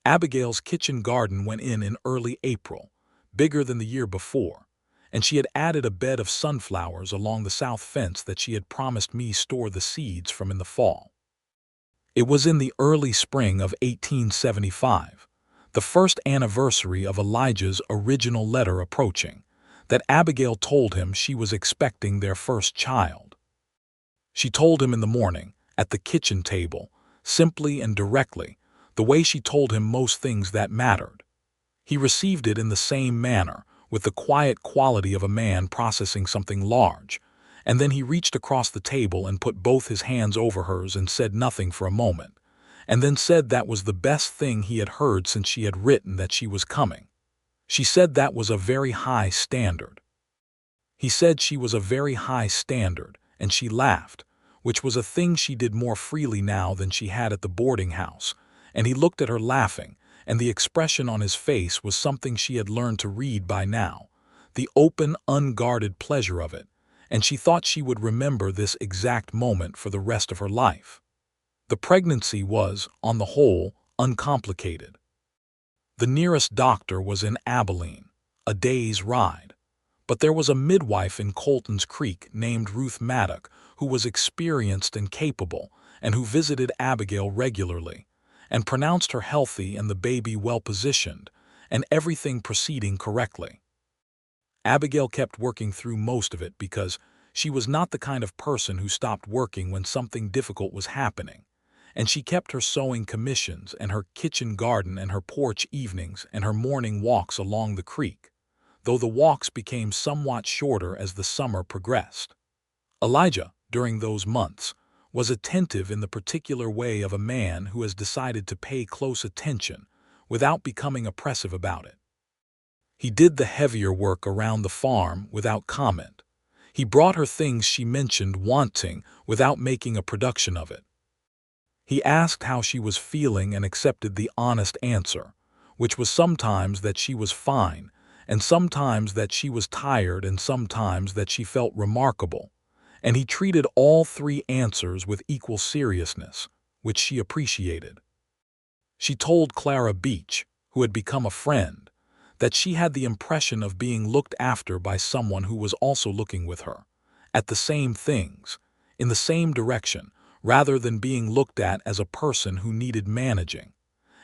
Abigail's kitchen garden went in early April, bigger than the year before, and she had added a bed of sunflowers along the south fence that she had promised me store the seeds from in the fall. It was in the early spring of 1875, the first anniversary of Elijah's original letter approaching, that Abigail told him she was expecting their first child. She told him in the morning, at the kitchen table, simply and directly, the way she told him most things that mattered. He received it in the same manner, with the quiet quality of a man processing something large, and then he reached across the table and put both his hands over hers and said nothing for a moment, and then said that was the best thing he had heard since she had written that she was coming. She said that was a very high standard. He said she was a very high standard, and she laughed, which was a thing she did more freely now than she had at the boarding house, and he looked at her laughing, and the expression on his face was something she had learned to read by now, the open, unguarded pleasure of it, and she thought she would remember this exact moment for the rest of her life. The pregnancy was, on the whole, uncomplicated. The nearest doctor was in Abilene, a day's ride, but there was a midwife in Colton's Creek named Ruth Maddock who was experienced and capable and who visited Abigail regularly, and pronounced her healthy and the baby well-positioned, and everything proceeding correctly. Abigail kept working through most of it because she was not the kind of person who stopped working when something difficult was happening, and she kept her sewing commissions and her kitchen garden and her porch evenings and her morning walks along the creek, though the walks became somewhat shorter as the summer progressed. Elijah, during those months, was attentive in the particular way of a man who has decided to pay close attention without becoming oppressive about it. He did the heavier work around the farm without comment. He brought her things she mentioned wanting without making a production of it. He asked how she was feeling and accepted the honest answer, which was sometimes that she was fine, and sometimes that she was tired, and sometimes that she felt remarkable. And he treated all three answers with equal seriousness, which she appreciated. She told Clara Beach, who had become a friend, that she had the impression of being looked after by someone who was also looking with her, at the same things, in the same direction, rather than being looked at as a person who needed managing.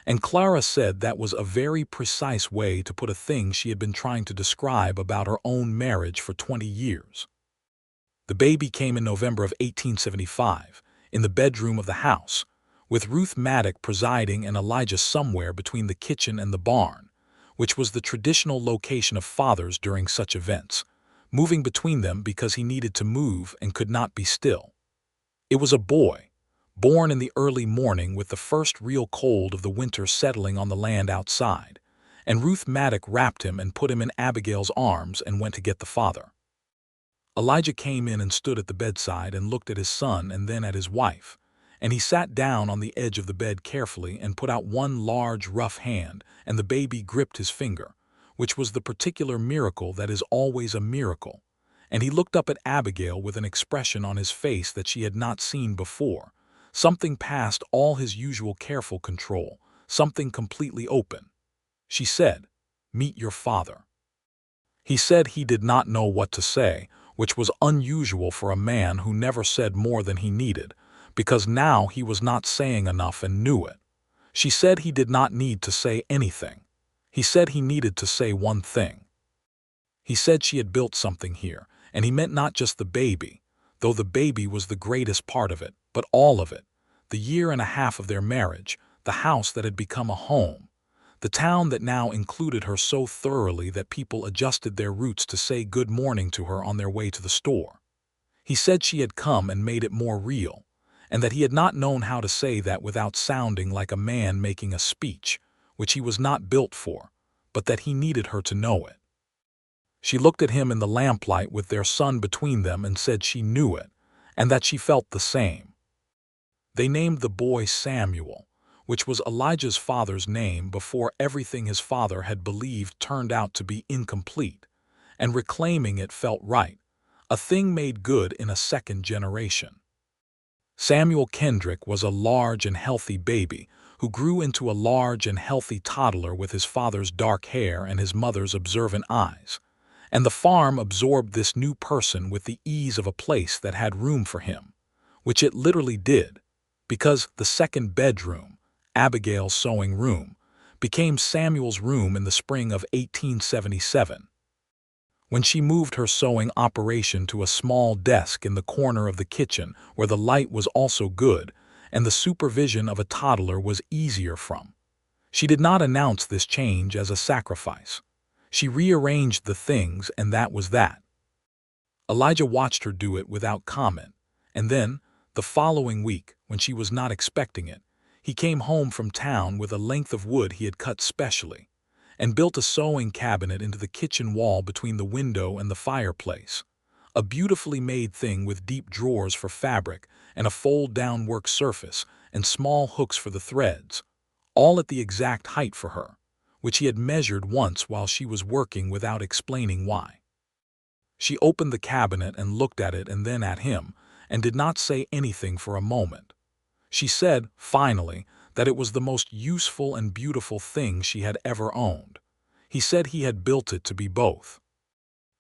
And Clara said that was a very precise way to put a thing she had been trying to describe about her own marriage for 20 years. The baby came in November of 1875, in the bedroom of the house, with Ruth Maddock presiding and Elijah somewhere between the kitchen and the barn, which was the traditional location of fathers during such events, moving between them because he needed to move and could not be still. It was a boy, born in the early morning with the first real cold of the winter settling on the land outside, and Ruth Maddock wrapped him and put him in Abigail's arms and went to get the father. Elijah came in and stood at the bedside and looked at his son and then at his wife, and he sat down on the edge of the bed carefully and put out one large rough hand, and the baby gripped his finger, which was the particular miracle that is always a miracle, and he looked up at Abigail with an expression on his face that she had not seen before, something past all his usual careful control, something completely open. She said, "Meet your father." He said he did not know what to say, which was unusual for a man who never said more than he needed, because now he was not saying enough and knew it. She said he did not need to say anything. He said he needed to say one thing. He said she had built something here, and he meant not just the baby, though the baby was the greatest part of it, but all of it, the year and a half of their marriage, the house that had become a home, the town that now included her so thoroughly that people adjusted their routes to say good morning to her on their way to the store. He said she had come and made it more real, and that he had not known how to say that without sounding like a man making a speech, which he was not built for, but that he needed her to know it. She looked at him in the lamplight with their son between them and said she knew it, and that she felt the same. They named the boy Samuel, which was Elijah's father's name before everything his father had believed turned out to be incomplete, and reclaiming it felt right, a thing made good in a second generation. Samuel Kendrick was a large and healthy baby who grew into a large and healthy toddler with his father's dark hair and his mother's observant eyes, and the farm absorbed this new person with the ease of a place that had room for him, which it literally did, because the second bedroom, Abigail's sewing room, became Samuel's room in the spring of 1877. When she moved her sewing operation to a small desk in the corner of the kitchen where the light was also good and the supervision of a toddler was easier from, she did not announce this change as a sacrifice. She rearranged the things, and that was that. Elijah watched her do it without comment, and then, the following week, when she was not expecting it, he came home from town with a length of wood he had cut specially, and built a sewing cabinet into the kitchen wall between the window and the fireplace, a beautifully made thing with deep drawers for fabric and a fold-down work surface and small hooks for the threads, all at the exact height for her, which he had measured once while she was working without explaining why. She opened the cabinet and looked at it and then at him, and did not say anything for a moment. She said, finally, that it was the most useful and beautiful thing she had ever owned. He said he had built it to be both.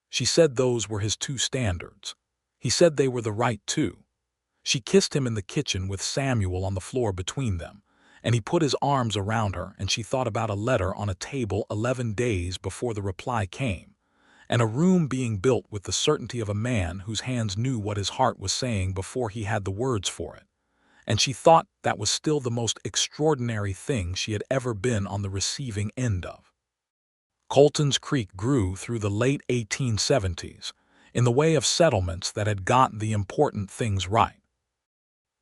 She said those were his two standards. He said they were the right two. She kissed him in the kitchen with Samuel on the floor between them, and he put his arms around her, and she thought about a letter on a table 11 days before the reply came, and a room being built with the certainty of a man whose hands knew what his heart was saying before he had the words for it. And she thought that was still the most extraordinary thing she had ever been on the receiving end of. Colton's Creek grew through the late 1870s in the way of settlements that had gotten the important things right.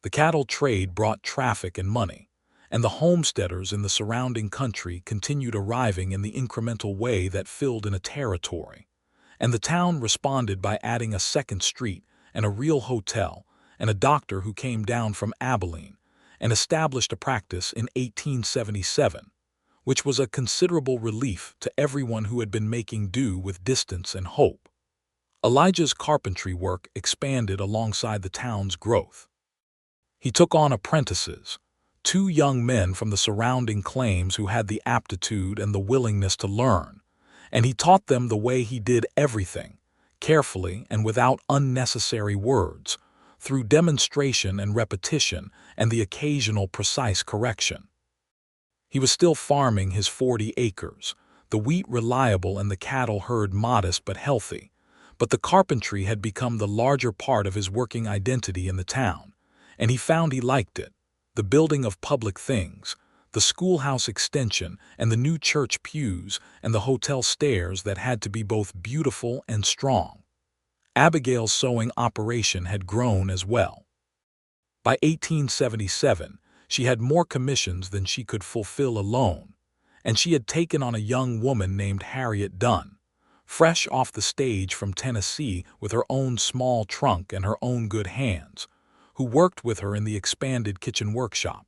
The cattle trade brought traffic and money, and the homesteaders in the surrounding country continued arriving in the incremental way that filled in a territory, and the town responded by adding a second street and a real hotel and a doctor who came down from Abilene, and established a practice in 1877, which was a considerable relief to everyone who had been making do with distance and hope. Elijah's carpentry work expanded alongside the town's growth. He took on apprentices, two young men from the surrounding claims who had the aptitude and the willingness to learn, and he taught them the way he did everything, carefully and without unnecessary words, through demonstration and repetition and the occasional precise correction. He was still farming his 40 acres, the wheat reliable and the cattle herd modest but healthy, but the carpentry had become the larger part of his working identity in the town, and he found he liked it. The building of public things, the schoolhouse extension and the new church pews and the hotel stairs that had to be both beautiful and strong. Abigail's sewing operation had grown as well. By 1877, she had more commissions than she could fulfill alone, and she had taken on a young woman named Harriet Dunn, fresh off the stage from Tennessee with her own small trunk and her own good hands, who worked with her in the expanded kitchen workshop,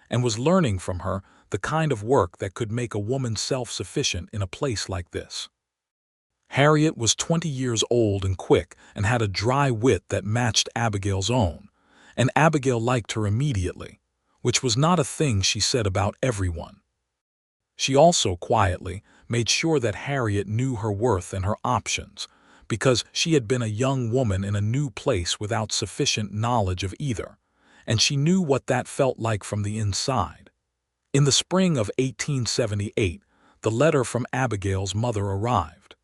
and was learning from her the kind of work that could make a woman self-sufficient in a place like this. Harriet was 20 years old and quick and had a dry wit that matched Abigail's own, and Abigail liked her immediately, which was not a thing she said about everyone. She also quietly made sure that Harriet knew her worth and her options, because she had been a young woman in a new place without sufficient knowledge of either, and she knew what that felt like from the inside. In the spring of 1878, the letter from Abigail's mother arrived.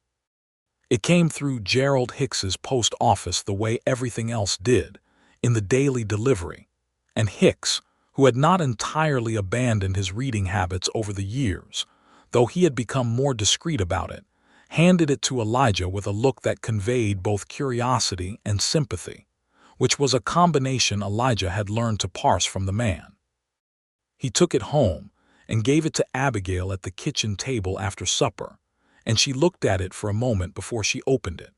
It came through Gerald Hicks's post office the way everything else did, in the daily delivery, and Hicks, who had not entirely abandoned his reading habits over the years, though he had become more discreet about it, handed it to Elijah with a look that conveyed both curiosity and sympathy, which was a combination Elijah had learned to parse from the man. He took it home and gave it to Abigail at the kitchen table after supper, and she looked at it for a moment before she opened it.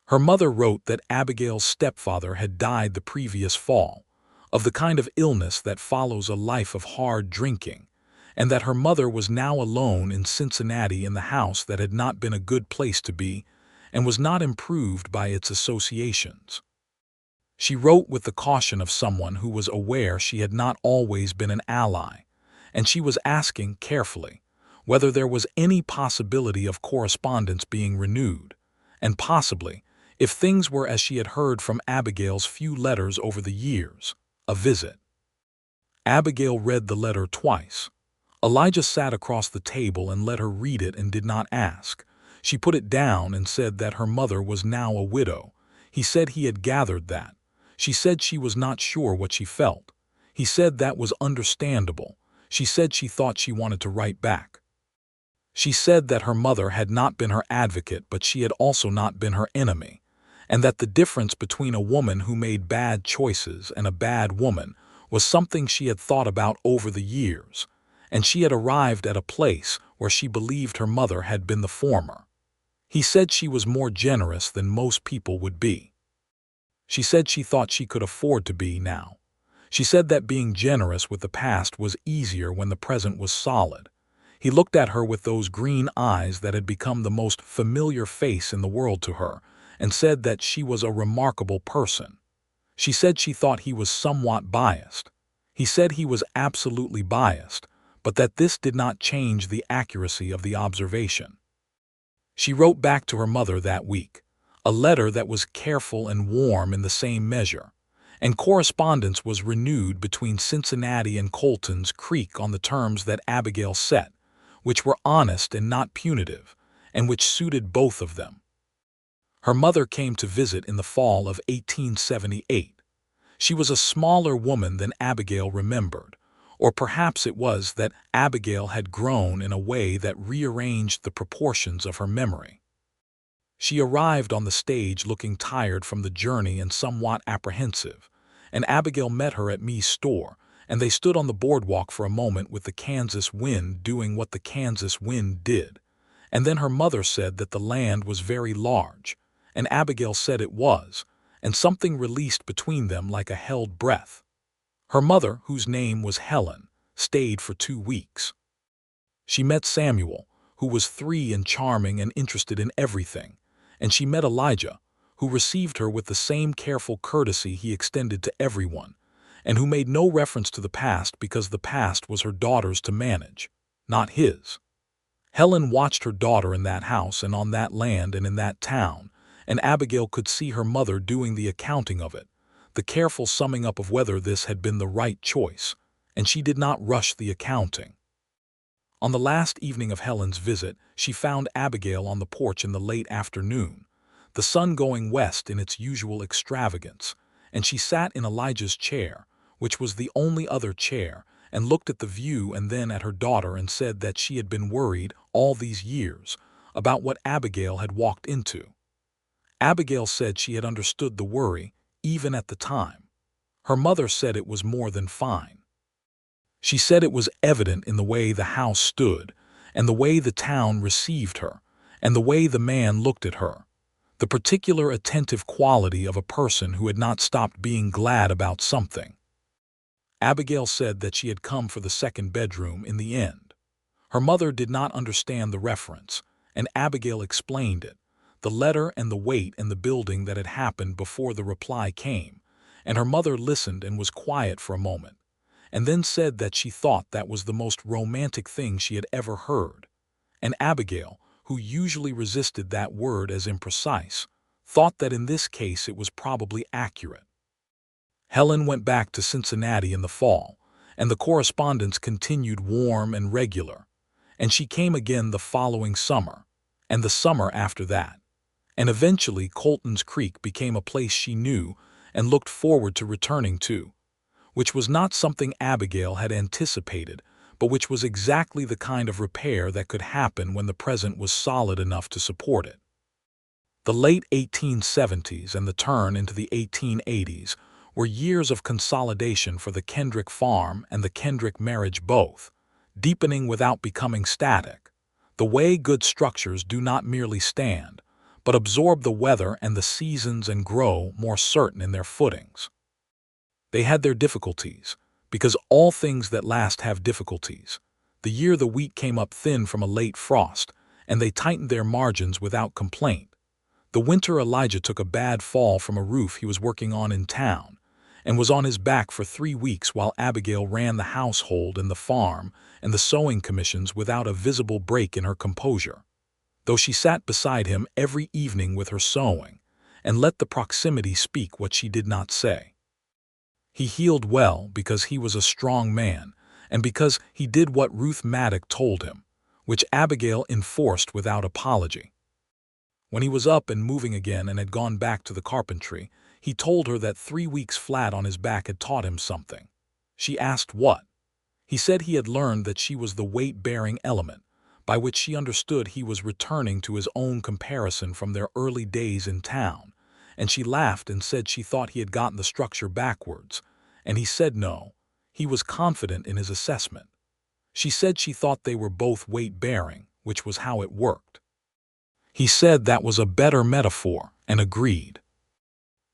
Her mother wrote that Abigail's stepfather had died the previous fall, of the kind of illness that follows a life of hard drinking, and that her mother was now alone in Cincinnati in the house that had not been a good place to be and was not improved by its associations. She wrote with the caution of someone who was aware she had not always been an ally, and she was asking carefully whether there was any possibility of correspondence being renewed, and possibly, if things were as she had heard from Abigail's few letters over the years, a visit. Abigail read the letter twice. Elijah sat across the table and let her read it and did not ask. She put it down and said that her mother was now a widow. He said he had gathered that. She said she was not sure what she felt. He said that was understandable. She said she thought she wanted to write back. She said that her mother had not been her advocate, but she had also not been her enemy, and that the difference between a woman who made bad choices and a bad woman was something she had thought about over the years, and she had arrived at a place where she believed her mother had been the former. He said she was more generous than most people would be. She said she thought she could afford to be now. She said that being generous with the past was easier when the present was solid. He looked at her with those green eyes that had become the most familiar face in the world to her, and said that she was a remarkable person. She said she thought he was somewhat biased. He said he was absolutely biased, but that this did not change the accuracy of the observation. She wrote back to her mother that week, a letter that was careful and warm in the same measure, and correspondence was renewed between Cincinnati and Colton's Creek on the terms that Abigail set, which were honest and not punitive, and which suited both of them. Her mother came to visit in the fall of 1878. She was a smaller woman than Abigail remembered, or perhaps it was that Abigail had grown in a way that rearranged the proportions of her memory. She arrived on the stage looking tired from the journey and somewhat apprehensive, and Abigail met her at Me's store, and they stood on the boardwalk for a moment with the Kansas wind doing what the Kansas wind did, and then her mother said that the land was very large, and Abigail said it was, and something released between them like a held breath. Her mother, whose name was Helen, stayed for 2 weeks. She met Samuel, who was 3 and charming and interested in everything, and she met Elijah, who received her with the same careful courtesy he extended to everyone, and who made no reference to the past because the past was her daughter's to manage, not his. Helen watched her daughter in that house and on that land and in that town, and Abigail could see her mother doing the accounting of it, the careful summing up of whether this had been the right choice, and she did not rush the accounting. On the last evening of Helen's visit, she found Abigail on the porch in the late afternoon, the sun going west in its usual extravagance, and she sat in Elijah's chair, which was the only other chair, and looked at the view and then at her daughter and said that she had been worried all these years about what Abigail had walked into. Abigail said she had understood the worry, even at the time. Her mother said it was more than fine. She said it was evident in the way the house stood, and the way the town received her, and the way the man looked at her, the particular attentive quality of a person who had not stopped being glad about something. Abigail said that she had come for the second bedroom in the end. Her mother did not understand the reference, and Abigail explained it, the letter and the weight and the building that had happened before the reply came, and her mother listened and was quiet for a moment, and then said that she thought that was the most romantic thing she had ever heard. And Abigail, who usually resisted that word as imprecise, thought that in this case it was probably accurate. Helen went back to Cincinnati in the fall, and the correspondence continued warm and regular, and she came again the following summer, and the summer after that, and eventually Colton's Creek became a place she knew and looked forward to returning to, which was not something Abigail had anticipated, but which was exactly the kind of repair that could happen when the present was solid enough to support it. The late 1870s and the turn into the 1880s were years of consolidation for the Kendrick farm and the Kendrick marriage both, deepening without becoming static, the way good structures do not merely stand, but absorb the weather and the seasons and grow more certain in their footings. They had their difficulties, because all things that last have difficulties. The year the wheat came up thin from a late frost, and they tightened their margins without complaint. The winter Elijah took a bad fall from a roof he was working on in town, and was on his back for 3 weeks while Abigail ran the household and the farm and the sewing commissions without a visible break in her composure, though she sat beside him every evening with her sewing, and let the proximity speak what she did not say. He healed well because he was a strong man, and because he did what Ruth Maddock told him, which Abigail enforced without apology. When he was up and moving again and had gone back to the carpentry, he told her that 3 weeks flat on his back had taught him something. She asked what. He said he had learned that she was the weight-bearing element, by which she understood he was returning to his own comparison from their early days in town, and she laughed and said she thought he had gotten the structure backwards, and he said no, he was confident in his assessment. She said she thought they were both weight-bearing, which was how it worked. He said that was a better metaphor, and agreed.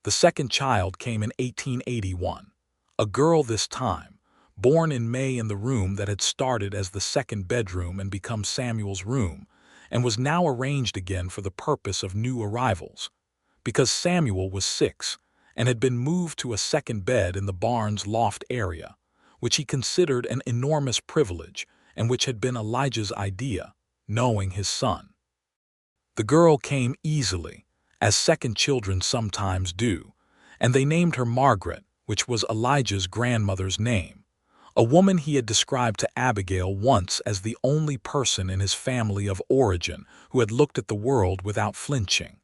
The second child came in 1881, a girl this time, born in May in the room that had started as the second bedroom and become Samuel's room, and was now arranged again for the purpose of new arrivals, because Samuel was 6 and had been moved to a second bed in the barn's loft area, which he considered an enormous privilege and which had been Elijah's idea, knowing his son. The girl came easily, as second children sometimes do, and they named her Margaret, which was Elijah's grandmother's name, a woman he had described to Abigail once as the only person in his family of origin who had looked at the world without flinching.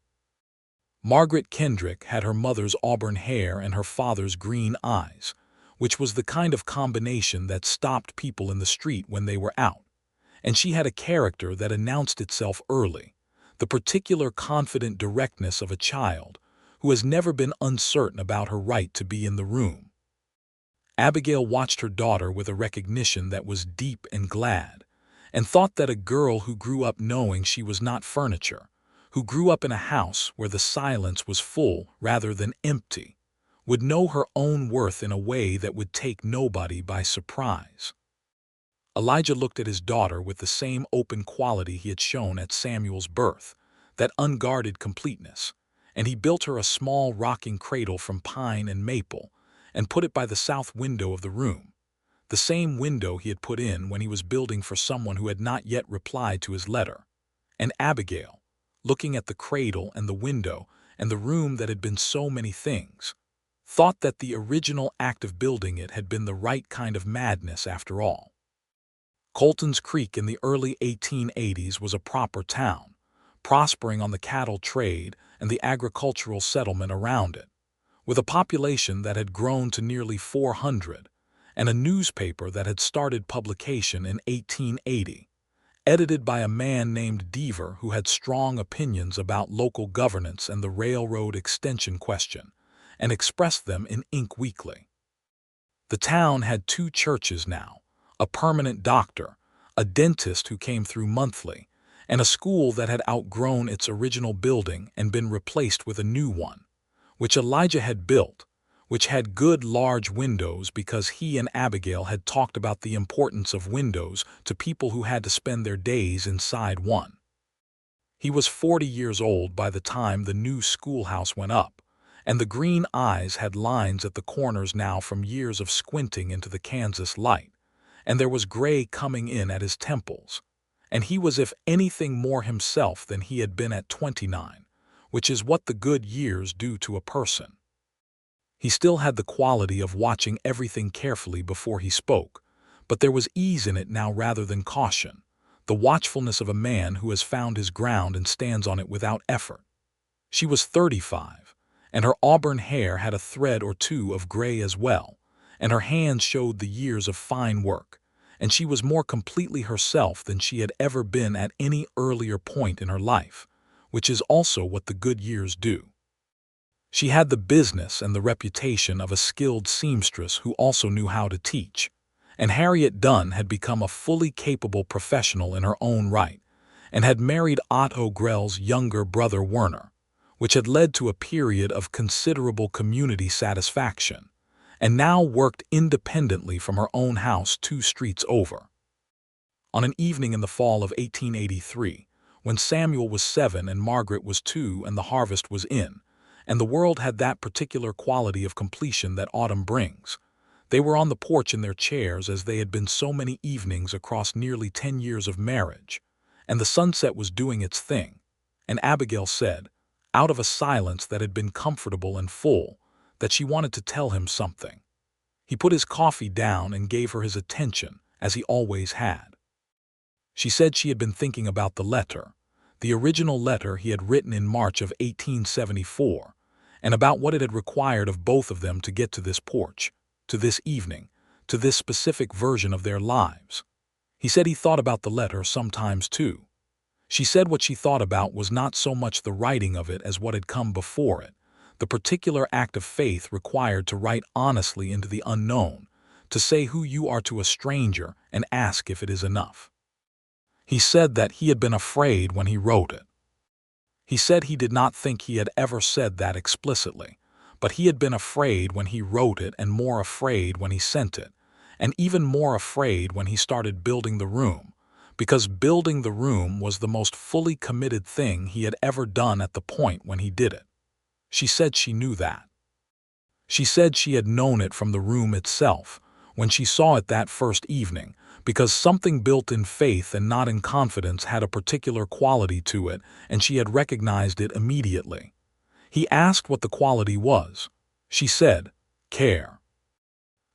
Margaret Kendrick had her mother's auburn hair and her father's green eyes, which was the kind of combination that stopped people in the street when they were out, and she had a character that announced itself early, the particular confident directness of a child who has never been uncertain about her right to be in the room. Abigail watched her daughter with a recognition that was deep and glad, and thought that a girl who grew up knowing she was not furniture, who grew up in a house where the silence was full rather than empty, would know her own worth in a way that would take nobody by surprise. Elijah looked at his daughter with the same open quality he had shown at Samuel's birth, that unguarded completeness, and he built her a small rocking cradle from pine and maple and put it by the south window of the room, the same window he had put in when he was building for someone who had not yet replied to his letter. And Abigail, looking at the cradle and the window and the room that had been so many things, thought that the original act of building it had been the right kind of madness after all. Colton's Creek in the early 1880s was a proper town, prospering on the cattle trade and the agricultural settlement around it, with a population that had grown to nearly 400, and a newspaper that had started publication in 1880, edited by a man named Deaver who had strong opinions about local governance and the railroad extension question, and expressed them in Ink Weekly. The town had 2 churches now, a permanent doctor, a dentist who came through monthly, and a school that had outgrown its original building and been replaced with a new one, which Elijah had built, which had good large windows because he and Abigail had talked about the importance of windows to people who had to spend their days inside one. He was 40 years old by the time the new schoolhouse went up, and the green eyes had lines at the corners now from years of squinting into the Kansas light, and there was gray coming in at his temples, and he was if anything more himself than he had been at 29, which is what the good years do to a person. He still had the quality of watching everything carefully before he spoke, but there was ease in it now rather than caution, the watchfulness of a man who has found his ground and stands on it without effort. She was 35, and her auburn hair had a thread or two of gray as well, and her hands showed the years of fine work, and she was more completely herself than she had ever been at any earlier point in her life, which is also what the good years do. She had the business and the reputation of a skilled seamstress who also knew how to teach, and Harriet Dunn had become a fully capable professional in her own right, and had married Otto Grell's younger brother Werner, which had led to a period of considerable community satisfaction, and now worked independently from her own house 2 streets over. On an evening in the fall of 1883, when Samuel was 7 and Margaret was 2 and the harvest was in, and the world had that particular quality of completion that autumn brings, they were on the porch in their chairs as they had been so many evenings across nearly 10 years of marriage, and the sunset was doing its thing, and Abigail said, out of a silence that had been comfortable and full, that she wanted to tell him something. He put his coffee down and gave her his attention, as he always had. She said she had been thinking about the letter, the original letter he had written in March of 1874, and about what it had required of both of them to get to this porch, to this evening, to this specific version of their lives. He said he thought about the letter sometimes too. She said what she thought about was not so much the writing of it as what had come before it, the particular act of faith required to write honestly into the unknown, to say who you are to a stranger and ask if it is enough. He said that he had been afraid when he wrote it. He said he did not think he had ever said that explicitly, but he had been afraid when he wrote it and more afraid when he sent it, and even more afraid when he started building the room, because building the room was the most fully committed thing he had ever done at the point when he did it. She said she knew that. She said she had known it from the room itself, when she saw it that first evening, because something built in faith and not in confidence had a particular quality to it, and she had recognized it immediately. He asked what the quality was. She said, care.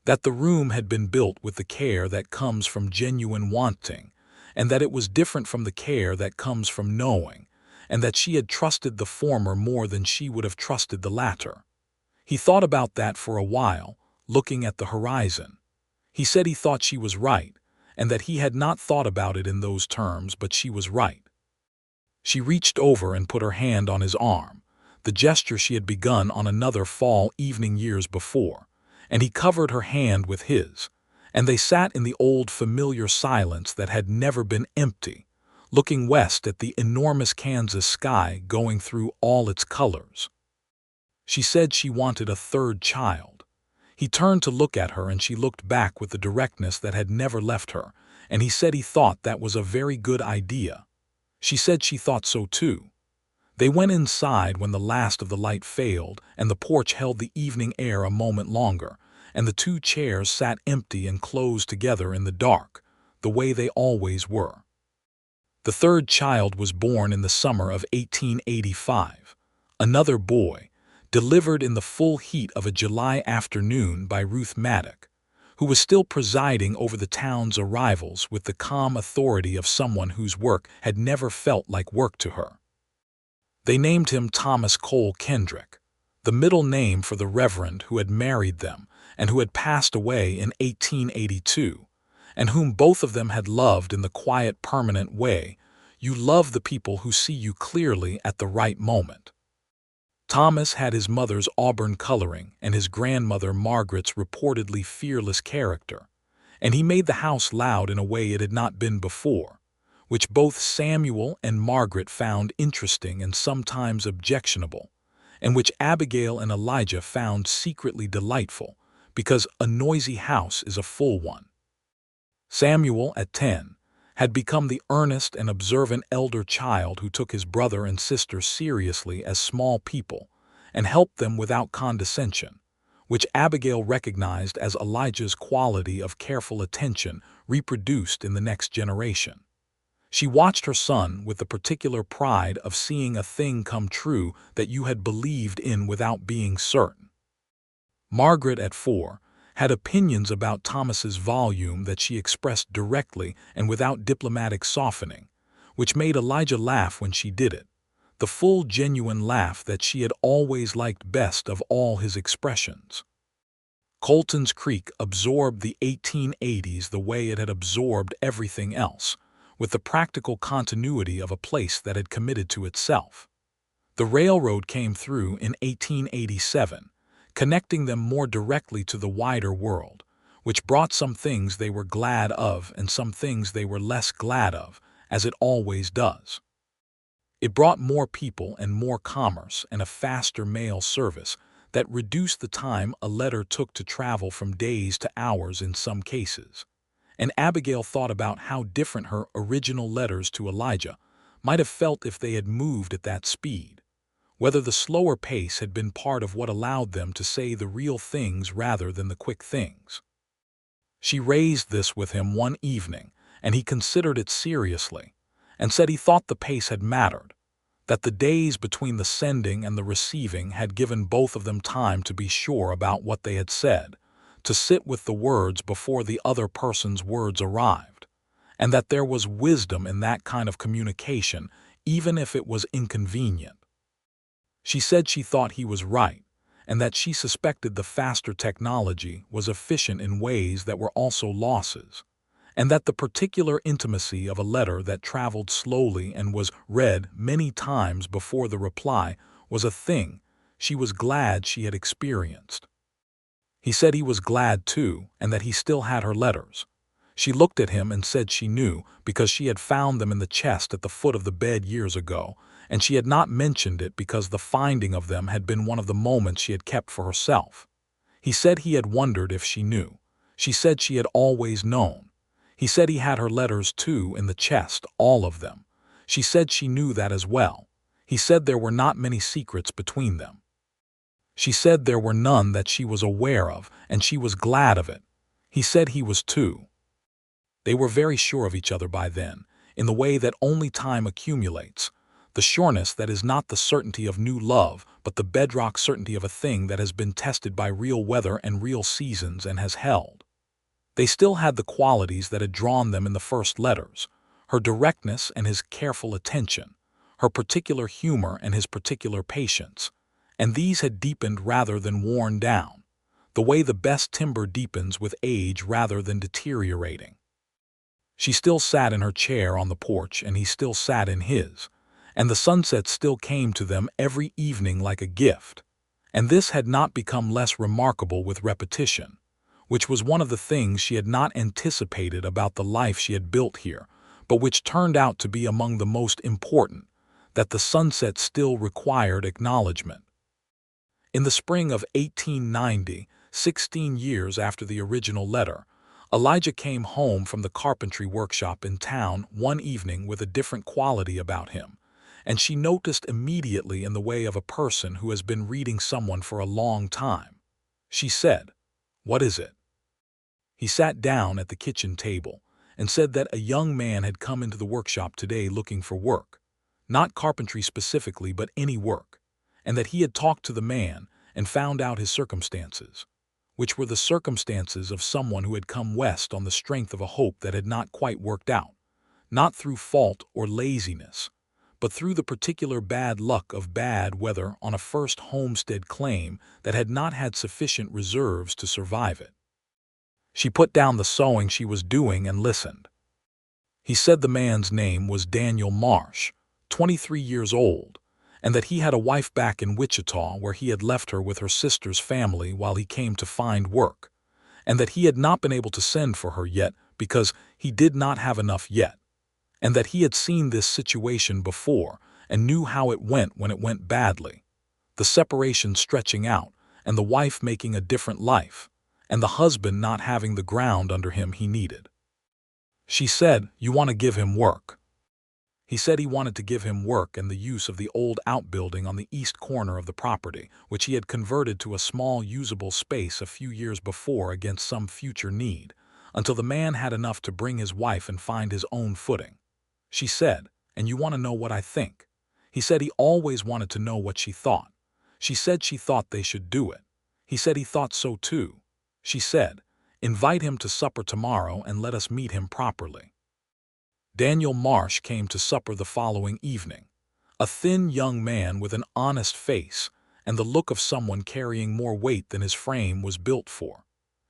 That the room had been built with the care that comes from genuine wanting, and that it was different from the care that comes from knowing, and that she had trusted the former more than she would have trusted the latter. He thought about that for a while, looking at the horizon. He said he thought she was right, and that he had not thought about it in those terms, but she was right. She reached over and put her hand on his arm, the gesture she had begun on another fall evening years before, and he covered her hand with his, and they sat in the old familiar silence that had never been empty, looking west at the enormous Kansas sky going through all its colors. She said she wanted a third child. He turned to look at her and she looked back with the directness that had never left her, and he said he thought that was a very good idea. She said she thought so too. They went inside when the last of the light failed and the porch held the evening air a moment longer, and the two chairs sat empty and closed together in the dark, the way they always were. The third child was born in the summer of 1885, another boy, delivered in the full heat of a July afternoon by Ruth Maddock, who was still presiding over the town's arrivals with the calm authority of someone whose work had never felt like work to her. They named him Thomas Cole Kendrick, the middle name for the reverend who had married them and who had passed away in 1882, and whom both of them had loved in the quiet, permanent way you love the people who see you clearly at the right moment. Thomas had his mother's auburn coloring and his grandmother Margaret's reportedly fearless character, and he made the house loud in a way it had not been before, which both Samuel and Margaret found interesting and sometimes objectionable, and which Abigail and Elijah found secretly delightful, because a noisy house is a full one. Samuel, at 10, had become the earnest and observant elder child who took his brother and sister seriously as small people and helped them without condescension, which Abigail recognized as Elijah's quality of careful attention reproduced in the next generation. She watched her son with the particular pride of seeing a thing come true that you had believed in without being certain. Margaret, at 4, had opinions about Thomas's volume that she expressed directly and without diplomatic softening, which made Elijah laugh when she did it, the full genuine laugh that she had always liked best of all his expressions. Colton's Creek absorbed the 1880s the way it had absorbed everything else, with the practical continuity of a place that had committed to itself. The railroad came through in 1887, connecting them more directly to the wider world, which brought some things they were glad of and some things they were less glad of, as it always does. It brought more people and more commerce and a faster mail service that reduced the time a letter took to travel from days to hours in some cases. And Abigail thought about how different her original letters to Elijah might have felt if they had moved at that speed, whether the slower pace had been part of what allowed them to say the real things rather than the quick things. She raised this with him one evening, and he considered it seriously, and said he thought the pace had mattered, that the days between the sending and the receiving had given both of them time to be sure about what they had said, to sit with the words before the other person's words arrived, and that there was wisdom in that kind of communication, even if it was inconvenient. She said she thought he was right, and that she suspected the faster technology was efficient in ways that were also losses, and that the particular intimacy of a letter that traveled slowly and was read many times before the reply was a thing she was glad she had experienced. He said he was glad too, and that he still had her letters. She looked at him and said she knew, because she had found them in the chest at the foot of the bed years ago, and she had not mentioned it because the finding of them had been one of the moments she had kept for herself. He said he had wondered if she knew. She said she had always known. He said he had her letters too in the chest, all of them. She said she knew that as well. He said there were not many secrets between them. She said there were none that she was aware of, and she was glad of it. He said he was too. They were very sure of each other by then, in the way that only time accumulates, the sureness that is not the certainty of new love, but the bedrock certainty of a thing that has been tested by real weather and real seasons and has held. They still had the qualities that had drawn them in the first letters, her directness and his careful attention, her particular humor and his particular patience, and these had deepened rather than worn down, the way the best timber deepens with age rather than deteriorating. She still sat in her chair on the porch, and he still sat in his, and the sunset still came to them every evening like a gift, and this had not become less remarkable with repetition, which was one of the things she had not anticipated about the life she had built here, but which turned out to be among the most important, that the sunset still required acknowledgement. In the spring of 1890, 16 years after the original letter, Elijah came home from the carpentry workshop in town one evening with a different quality about him, and she noticed immediately in the way of a person who has been reading someone for a long time. She said, "What is it?" He sat down at the kitchen table and said that a young man had come into the workshop today looking for work, not carpentry specifically, but any work, and that he had talked to the man and found out his circumstances, which were the circumstances of someone who had come west on the strength of a hope that had not quite worked out, not through fault or laziness, but through the particular bad luck of bad weather on a first homestead claim that had not had sufficient reserves to survive it. She put down the sewing she was doing and listened. He said the man's name was Daniel Marsh, 23 years old, and that he had a wife back in Wichita where he had left her with her sister's family while he came to find work, and that he had not been able to send for her yet because he did not have enough yet, and that he had seen this situation before and knew how it went when it went badly, the separation stretching out and the wife making a different life, and the husband not having the ground under him he needed. She said, "You want to give him work?" He said he wanted to give him work and the use of the old outbuilding on the east corner of the property, which he had converted to a small usable space a few years before against some future need, until the man had enough to bring his wife and find his own footing. She said, "And you want to know what I think?" He said he always wanted to know what she thought. She said she thought they should do it. He said he thought so too. She said, "Invite him to supper tomorrow and let us meet him properly." Daniel Marsh came to supper the following evening, a thin young man with an honest face and the look of someone carrying more weight than his frame was built for,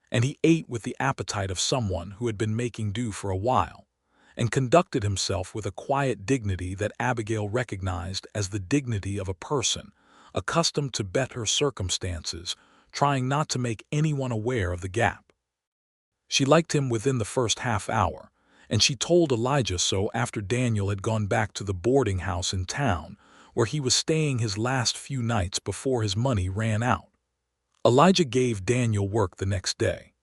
and he ate with the appetite of someone who had been making do for a while, and conducted himself with a quiet dignity that Abigail recognized as the dignity of a person accustomed to better circumstances, trying not to make anyone aware of the gap. She liked him within the first half hour, and she told Elijah so after Daniel had gone back to the boarding house in town, where he was staying his last few nights before his money ran out. Elijah gave Daniel work the next day.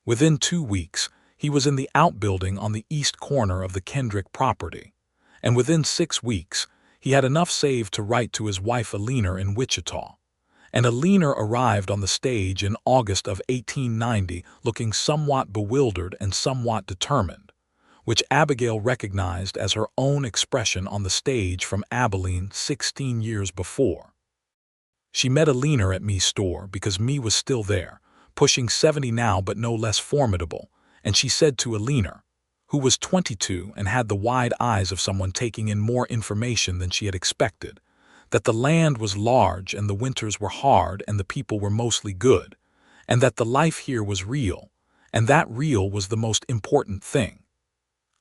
Within 2 weeks, he was in the outbuilding on the east corner of the Kendrick property, and within 6 weeks, he had enough saved to write to his wife Alina in Wichita. And Alina arrived on the stage in August of 1890 looking somewhat bewildered and somewhat determined, which Abigail recognized as her own expression on the stage from Abilene 16 years before. She met Alina at me's store because me was still there, pushing 70 now but no less formidable, and she said to Alina, who was 22 and had the wide eyes of someone taking in more information than she had expected, that the land was large and the winters were hard and the people were mostly good, and that the life here was real, and that real was the most important thing.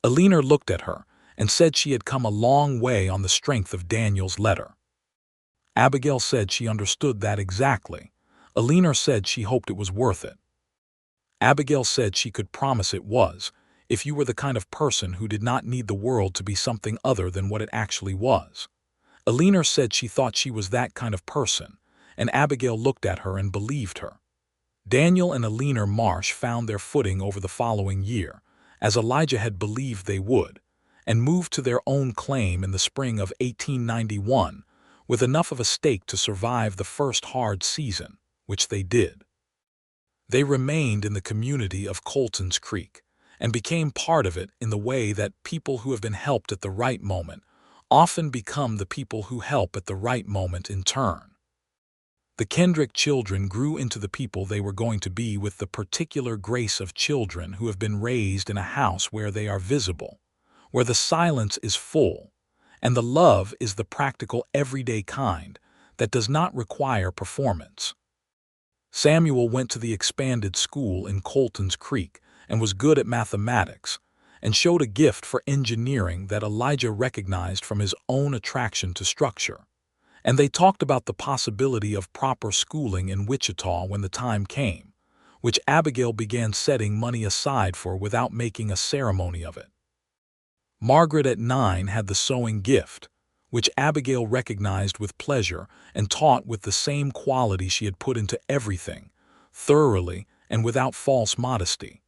Alina looked at her and said she had come a long way on the strength of Daniel's letter. Abigail said she understood that exactly. Alina said she hoped it was worth it. Abigail said she could promise it was, if you were the kind of person who did not need the world to be something other than what it actually was. Alina said she thought she was that kind of person, and Abigail looked at her and believed her. Daniel and Alina Marsh found their footing over the following year, as Elijah had believed they would, and moved to their own claim in the spring of 1891 with enough of a stake to survive the first hard season, which they did. They remained in the community of Colton's Creek and became part of it in the way that people who have been helped at the right moment often become the people who help at the right moment in turn. The Kendrick children grew into the people they were going to be with the particular grace of children who have been raised in a house where they are visible, where the silence is full, and the love is the practical everyday kind that does not require performance. Samuel went to the expanded school in Colton's Creek and was good at mathematics, and showed a gift for engineering that Elijah recognized from his own attraction to structure. And they talked about the possibility of proper schooling in Wichita when the time came, which Abigail began setting money aside for without making a ceremony of it. Margaret at 9 had the sewing gift, which Abigail recognized with pleasure and taught with the same quality she had put into everything, thoroughly and without false modesty.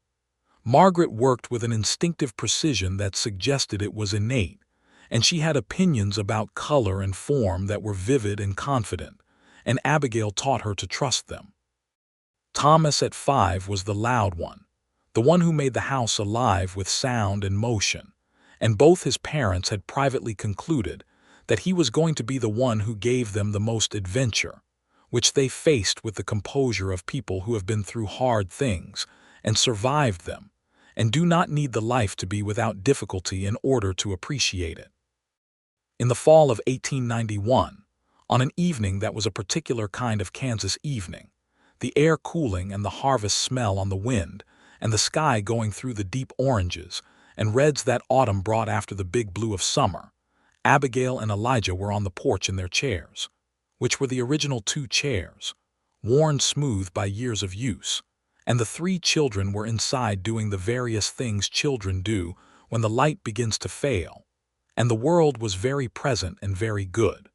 Margaret worked with an instinctive precision that suggested it was innate, and she had opinions about color and form that were vivid and confident, and Abigail taught her to trust them. Thomas at 5 was the loud one, the one who made the house alive with sound and motion, and both his parents had privately concluded that he was going to be the one who gave them the most adventure, which they faced with the composure of people who have been through hard things and survived them, and do not need the life to be without difficulty in order to appreciate it. In the fall of 1891, on an evening that was a particular kind of Kansas evening, the air cooling and the harvest smell on the wind, and the sky going through the deep oranges and reds that autumn brought after the big blue of summer, Abigail and Elijah were on the porch in their chairs, which were the original 2 chairs, worn smooth by years of use, and the 3 children were inside doing the various things children do when the light begins to fail, and the world was very present and very good.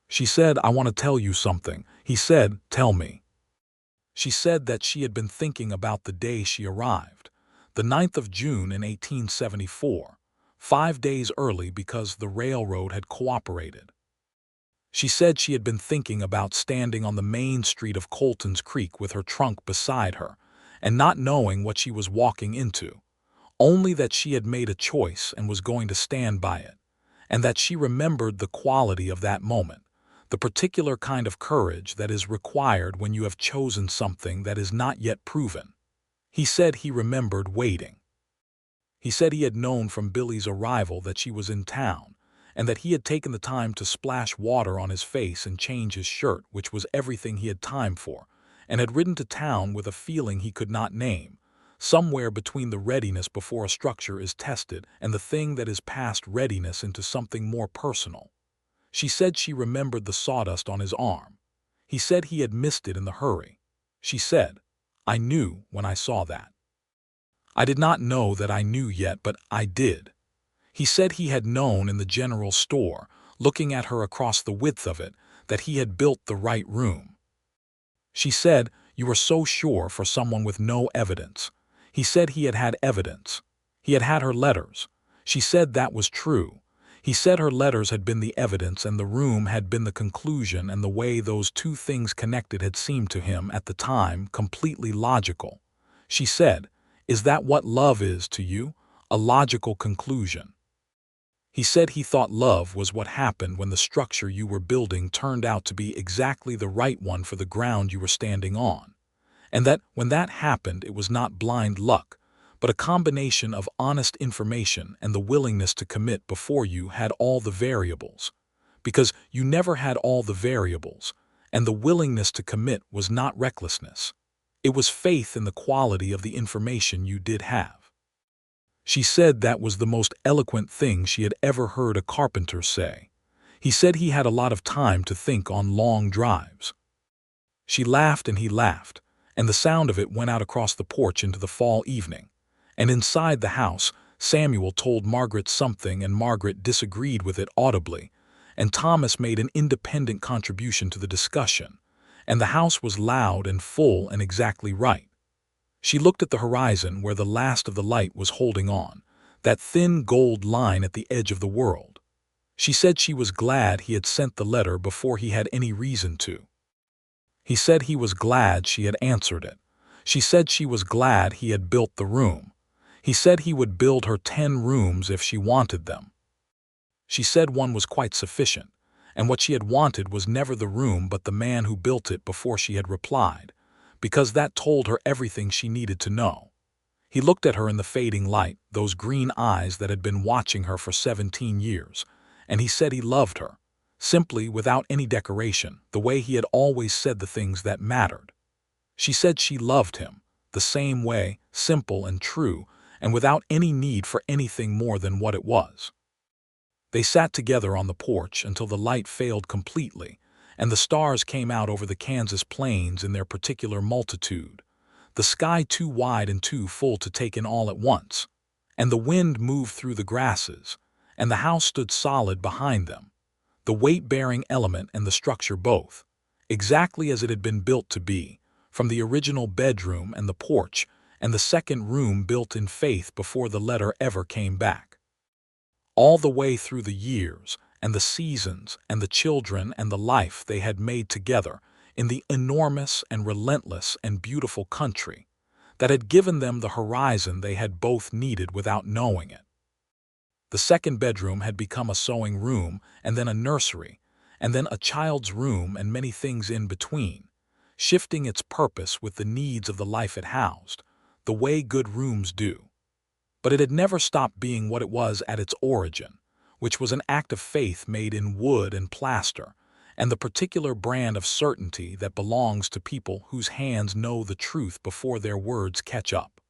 She said, "I want to tell you something." He said, "Tell me." She said that she had been thinking about the day she arrived, the 9th of June in 1874, 5 days early because the railroad had cooperated. She said she had been thinking about standing on the main street of Colton's Creek with her trunk beside her and not knowing what she was walking into, only that she had made a choice and was going to stand by it, and that she remembered the quality of that moment, the particular kind of courage that is required when you have chosen something that is not yet proven. He said he remembered waiting. He said he had known from Billy's arrival that she was in town, and that he had taken the time to splash water on his face and change his shirt, which was everything he had time for, and had ridden to town with a feeling he could not name, somewhere between the readiness before a structure is tested and the thing that is past readiness into something more personal. She said she remembered the sawdust on his arm. He said he had missed it in the hurry. She said, "I knew when I saw that." I did not know that I knew yet, but I did. He said he had known in the general store, looking at her across the width of it, that he had built the right room. She said, "You are so sure for someone with no evidence." He said he had had evidence. He had had her letters. She said that was true. He said her letters had been the evidence and the room had been the conclusion, and the way those 2 things connected had seemed to him at the time completely logical. She said, "Is that what love is to you? A logical conclusion?" He said he thought love was what happened when the structure you were building turned out to be exactly the right one for the ground you were standing on, and that when that happened it was not blind luck, but a combination of honest information and the willingness to commit before you had all the variables, because you never had all the variables, and the willingness to commit was not recklessness. It was faith in the quality of the information you did have. She said that was the most eloquent thing she had ever heard a carpenter say. He said he had a lot of time to think on long drives. She laughed and he laughed, and the sound of it went out across the porch into the fall evening. And inside the house, Samuel told Margaret something and Margaret disagreed with it audibly, and Thomas made an independent contribution to the discussion, and the house was loud and full and exactly right. She looked at the horizon where the last of the light was holding on, that thin gold line at the edge of the world. She said she was glad he had sent the letter before he had any reason to. He said he was glad she had answered it. She said she was glad he had built the room. He said he would build her 10 rooms if she wanted them. She said one was quite sufficient, and what she had wanted was never the room but the man who built it before she had replied, because that told her everything she needed to know. He looked at her in the fading light, those green eyes that had been watching her for 17 years, and he said he loved her, simply without any decoration, the way he had always said the things that mattered. She said she loved him, the same way, simple and true, and without any need for anything more than what it was. They sat together on the porch until the light failed completely, and the stars came out over the Kansas plains in their particular multitude, the sky too wide and too full to take in all at once, and the wind moved through the grasses, and the house stood solid behind them, the weight-bearing element and the structure both, exactly as it had been built to be, from the original bedroom and the porch, and the second room built in faith before the letter ever came back. All the way through the years, and the seasons, and the children, and the life they had made together in the enormous and relentless and beautiful country that had given them the horizon they had both needed without knowing it. The second bedroom had become a sewing room, and then a nursery, and then a child's room and many things in between, shifting its purpose with the needs of the life it housed, the way good rooms do. But it had never stopped being what it was at its origin, which was an act of faith made in wood and plaster, and the particular brand of certainty that belongs to people whose hands know the truth before their words catch up.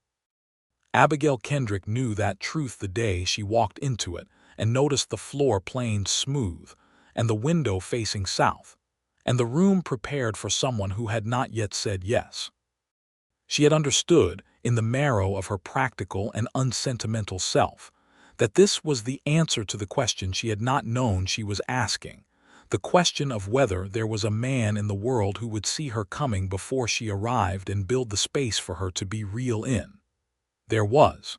Abigail Kendrick knew that truth the day she walked into it and noticed the floor planed smooth, and the window facing south, and the room prepared for someone who had not yet said yes. She had understood, in the marrow of her practical and unsentimental self, that this was the answer to the question she had not known she was asking, the question of whether there was a man in the world who would see her coming before she arrived and build the space for her to be real in. There was.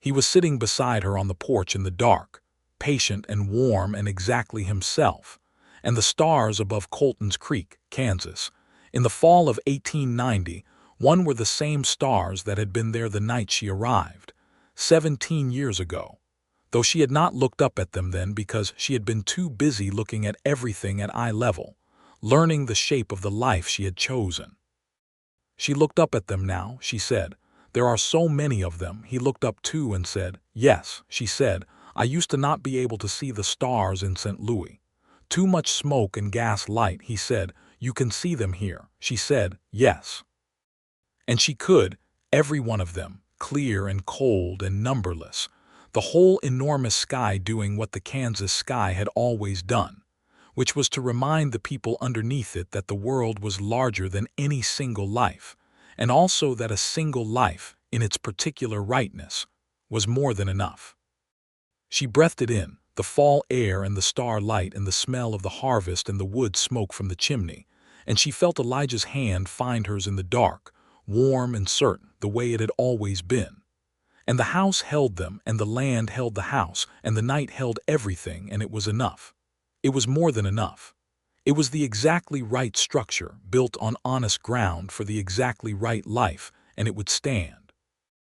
He was sitting beside her on the porch in the dark, patient and warm and exactly himself, and the stars above Colton's Creek, Kansas, in the fall of 1890, were the same stars that had been there the night she arrived, 17 years ago, though she had not looked up at them then because she had been too busy looking at everything at eye level, learning the shape of the life she had chosen. She looked up at them now, she said. There are so many of them. He looked up too and said, yes, she said, I used to not be able to see the stars in St. Louis. Too much smoke and gas light, he said. You can see them here. She said, yes. And she could, every one of them, clear and cold and numberless, the whole enormous sky doing what the Kansas sky had always done, which was to remind the people underneath it that the world was larger than any single life, and also that a single life, in its particular rightness, was more than enough. She breathed it in, the fall air and the starlight and the smell of the harvest and the wood smoke from the chimney, and she felt Elijah's hand find hers in the dark, warm and certain, the way it had always been. And the house held them, and the land held the house, and the night held everything, and it was enough. It was more than enough. It was the exactly right structure, built on honest ground for the exactly right life, and it would stand.